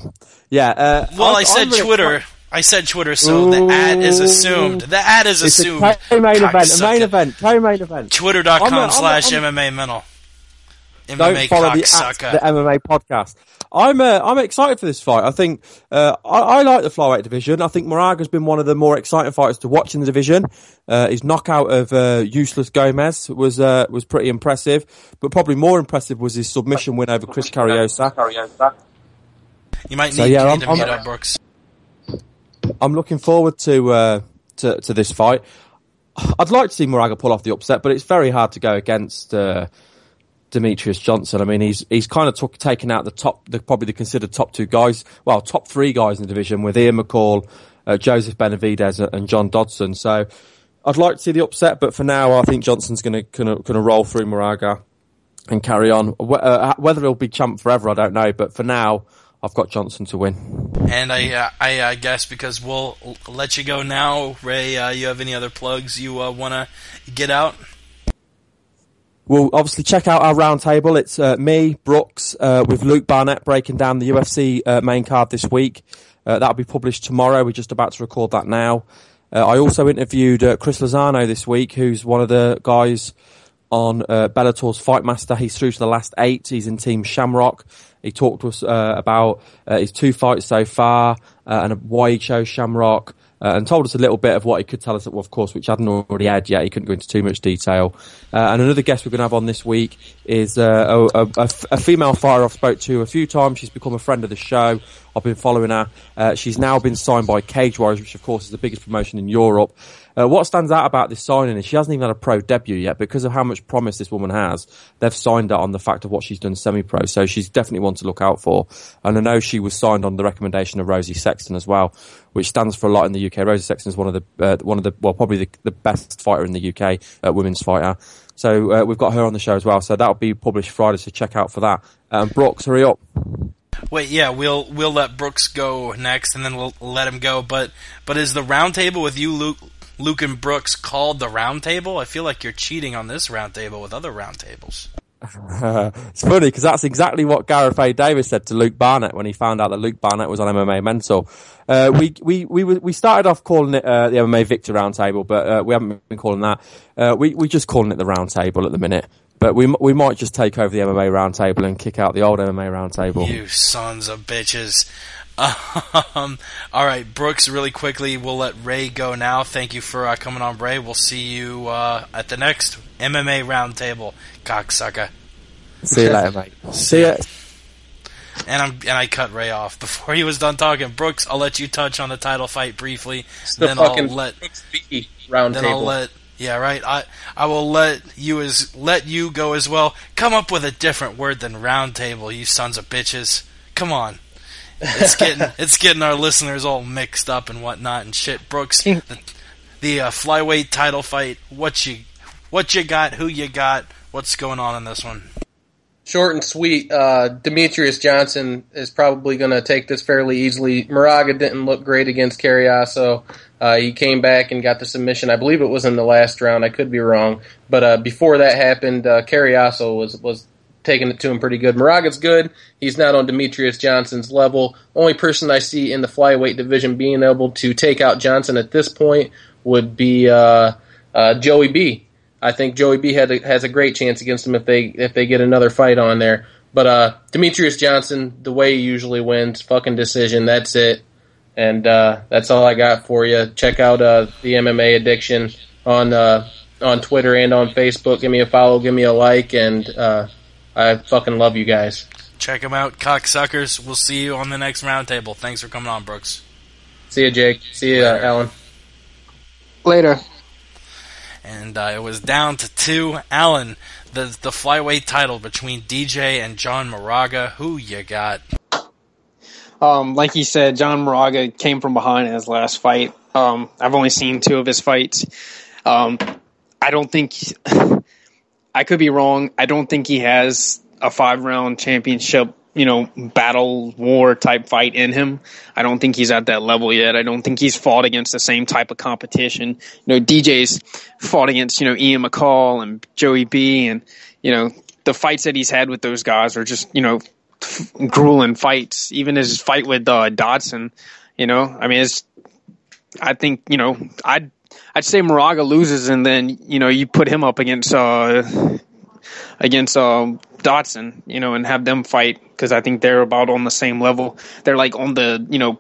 Yeah. I said Twitter. I said Twitter, so the ad is assumed. The ad is assumed. It's a co-main event. Co-main event. Twitter.com/MMA Mental. Don't follow the MMA podcast. I'm excited for this fight. I think I like the flyweight division. I think Moraga's been one of the more exciting fighters to watch in the division. His knockout of Useless Gomez was pretty impressive, but probably more impressive was his submission win over Chris Carriosa. You might need to meet up, Brooks. I'm looking forward to this fight. I'd like to see Moraga pull off the upset, but it's very hard to go against Demetrius Johnson. I mean, he's kind of taken out probably the considered top two guys, well, top three guys in the division, with Ian McCall, Joseph Benavidez, and John Dodson. So I'd like to see the upset, but for now, I think Johnson's going to roll through Moraga and carry on. Whether he'll be champ forever, I don't know, but for now, I've got Johnson to win. And I guess because we'll let you go now, Ray, you have any other plugs you want to get out? Well, obviously check out our roundtable. It's me, Brooks, with Luke Barnett breaking down the UFC main card this week. That'll be published tomorrow. We're just about to record that now. I also interviewed Chris Lozano this week, who's one of the guys on Bellator's Fight Master. He's through to the last 8. He's in Team Shamrock. He talked to us about his 2 fights so far and why he chose Shamrock. And told us a little bit of what he could tell us, of course, which I hadn't already had yet. He couldn't go into too much detail. And another guest we're going to have on this week is a female fighter I've spoke to a few times. She's become a friend of the show. I've been following her. She's now been signed by Cage Warriors, which, of course, is the biggest promotion in Europe. What stands out about this signing is she hasn't even had a pro debut yet. Because of how much promise this woman has, they've signed her on the fact of what she's done semi-pro. So she's definitely one to look out for. And I know she was signed on the recommendation of Rosie Sexton as well, which stands for a lot in the UK. Rosie Sexton is probably the best fighter in the UK, women's fighter. So we've got her on the show as well. So that'll be published Friday, so check out for that. Brooks, hurry up. Wait, yeah, we'll let Brooks go next, and then we'll let him go. But is the roundtable with you, Luke and Brooks called the roundtable? I feel like you're cheating on this roundtable with other roundtables. It's funny because that's exactly what Gareth A. Davis said to Luke Barnett when he found out that Luke Barnett was on MMA Mentor. We started off calling it the MMA Victor Roundtable, but we haven't been calling that. We just calling it the Roundtable at the minute. But we might just take over the MMA Roundtable and kick out the old MMA Roundtable. You sons of bitches. All right, Brooks, really quickly, we'll let Ray go now. Thank you for coming on, Ray. We'll see you at the next MMA Roundtable, cocksucker. See you later, mate. See ya. And I cut Ray off before he was done talking. Brooks, I'll let you touch on the title fight briefly. It's the then fucking I'll let roundtable. Yeah, right. I will let you go as well. Come up with a different word than roundtable, you sons of bitches. Come on. It's getting our listeners all mixed up and whatnot and shit. Brooks, the flyweight title fight. What you got? Who you got? What's going on in this one? Short and sweet. Demetrius Johnson is probably going to take this fairly easily. Moraga didn't look great against Carriazo. He came back and got the submission. I believe it was in the last round. I could be wrong. But before that happened, Carriazo was taking it to him pretty good. Moraga's good. He's not on Demetrius Johnson's level. Only person I see in the flyweight division being able to take out Johnson at this point would be Joey B. I think Joey B has a great chance against him if they get another fight on there. But Demetrius Johnson, the way he usually wins, fucking decision. That's it. And that's all I got for you. Check out the MMA Addiction on Twitter and on Facebook. Give me a follow, give me a like, and I fucking love you guys. Check them out, cocksuckers. We'll see you on the next roundtable. Thanks for coming on, Brooks. See you, Jake. See you, Alan. Later. And it was down to 2. Alan, the flyweight title between DJ and John Moraga. Who you got? Like he said, John Moraga came from behind in his last fight. I've only seen 2 of his fights. I don't think... I could be wrong. I don't think he has a 5-round championship, battle war type fight in him. I don't think he's at that level yet. I don't think he's fought against the same type of competition. DJ's fought against, Ian McCall and Joey B, and, the fights that he's had with those guys are just, grueling fights. Even his fight with Dodson, I mean, I think, I'd say Moraga loses, and then you put him up against Dotson, and have them fight, because I think they're about on the same level. They're like on the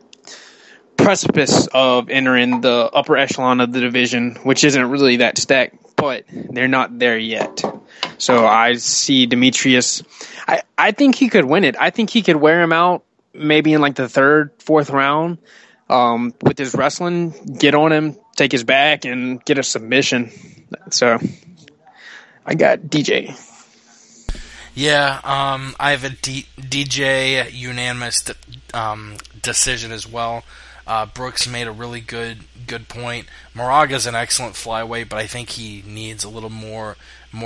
precipice of entering the upper echelon of the division, which isn't really that stacked, but they're not there yet. So I see Demetrius. I think he could win it. I think he could wear him out maybe in like the 3rd, 4th round. With his wrestling, get on him, take his back, and get a submission. So, I got DJ. Yeah, I have a DJ unanimous decision as well. Brooks made a really good point. Moraga's an excellent flyweight, but I think he needs a little more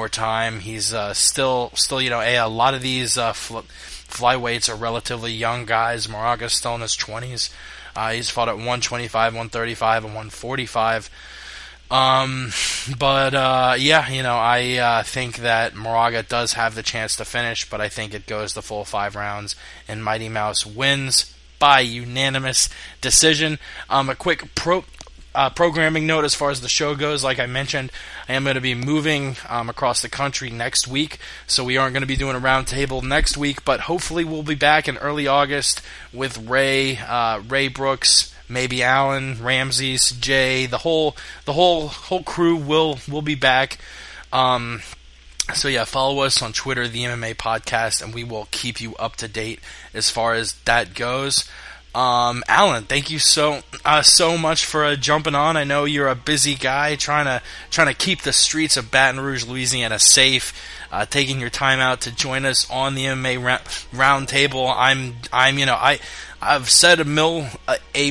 time. He's still a lot of these flyweights are relatively young guys. Moraga's still in his 20s. He's fought at 125, 135, and 145. I think that Moraga does have the chance to finish, but I think it goes the full 5 rounds, and Mighty Mouse wins by unanimous decision. A quick programming note as far as the show goes. Like I mentioned, I am going to be moving across the country next week, so we aren't going to be doing a roundtable next week, but hopefully we'll be back in early August with Ray Brooks, maybe Alan, Ramses, Jay, the whole crew will be back. So yeah, follow us on Twitter, the MMA Podcast, and we will keep you up to date as far as that goes. Alan, thank you so much for jumping on. I know you're a busy guy trying to keep the streets of Baton Rouge, Louisiana safe. Taking your time out to join us on the MMA Roundtable. I've said a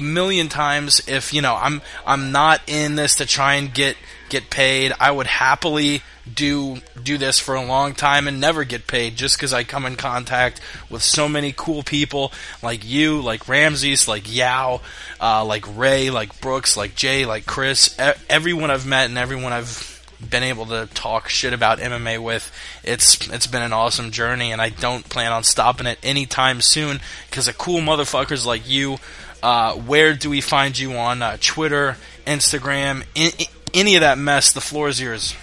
million times, if I'm not in this to try and get paid, I would happily do this for a long time and never get paid just because I come in contact with so many cool people like you, like Ramses, like Yao, like Ray, like Brooks, like Jay, like Chris. Everyone I've met and everyone I've been able to talk shit about MMA with, it's been an awesome journey, and I don't plan on stopping it anytime soon because of cool motherfuckers like you. Where do we find you on Twitter, Instagram, any of that mess? The floor is yours.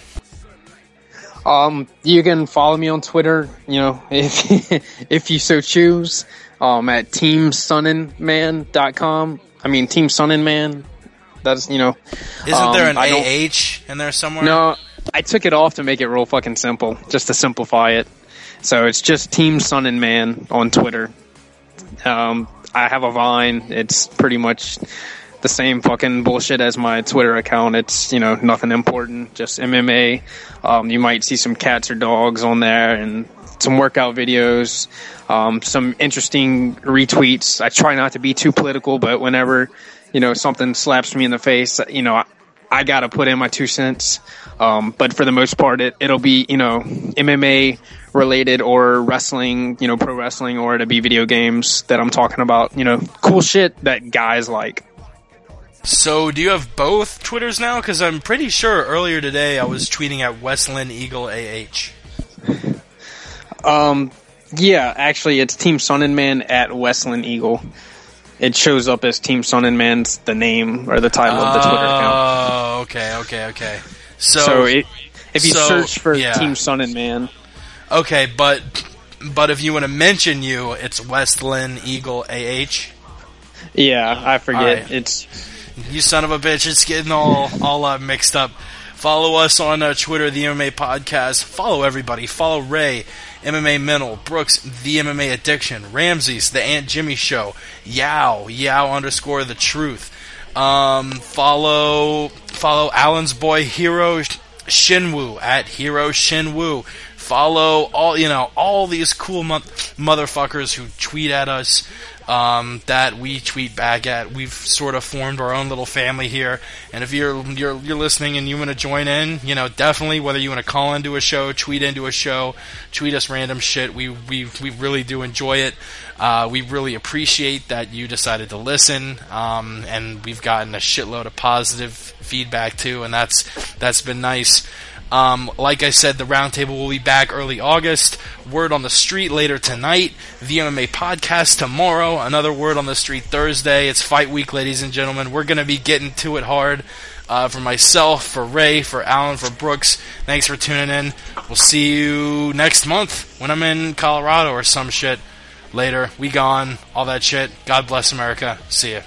You can follow me on Twitter, if you so choose, at teamsunninman.com. I mean, Team Sunninman. That's, Isn't there an AH in there somewhere? No, I took it off to make it real fucking simple, just to simplify it. So it's just Team Sunninman on Twitter. I have a Vine. It's pretty much the same fucking bullshit as my Twitter account. It's, nothing important, just MMA. You might see some cats or dogs on there and some workout videos, some interesting retweets. I try not to be too political, but whenever, something slaps me in the face, I gotta put in my 2 cents. But for the most part, it'll be, MMA related or wrestling, pro wrestling, or it'll be video games that I'm talking about, cool shit that guys like. So, do you have both Twitters now? Because I'm pretty sure earlier today I was tweeting at Westland Eagle AH. Yeah, actually, it's Team Sunninman at Westland Eagle. It shows up as Team Sunninman's the name or the title of the Twitter account. Oh, okay. So if you search for Team Sunninman. Okay, but if you want to mention you, it's Westland Eagle AH. Yeah, I forget. Right. It's you son of a bitch. It's getting all mixed up. Follow us on Twitter, the MMA Podcast. Follow everybody. Follow Ray, MMA Mental, Brooks, the MMA Addiction, Ramses, the Aunt Jimmy Show, Yao _ the Truth. Follow Alan's boy Hero Shinwoo at Hero Shinwoo. Follow all these cool motherfuckers who tweet at us. That we tweet back at. We've sort of formed our own little family here, and if you're listening and you want to join in, definitely, whether you want to call into a show, tweet into a show, tweet us random shit, we really do enjoy it. We really appreciate that you decided to listen, and we've gotten a shitload of positive feedback too, and that's been nice. Like I said, the Roundtable will be back early August. Word on the Street later tonight. The MMA Podcast tomorrow. Another Word on the Street Thursday. It's fight week, ladies and gentlemen. We're going to be getting to it hard. For myself, for Ray, for Alan, for Brooks, thanks for tuning in. We'll see you next month when I'm in Colorado or some shit. Later. We gone. All that shit. God bless America. See ya.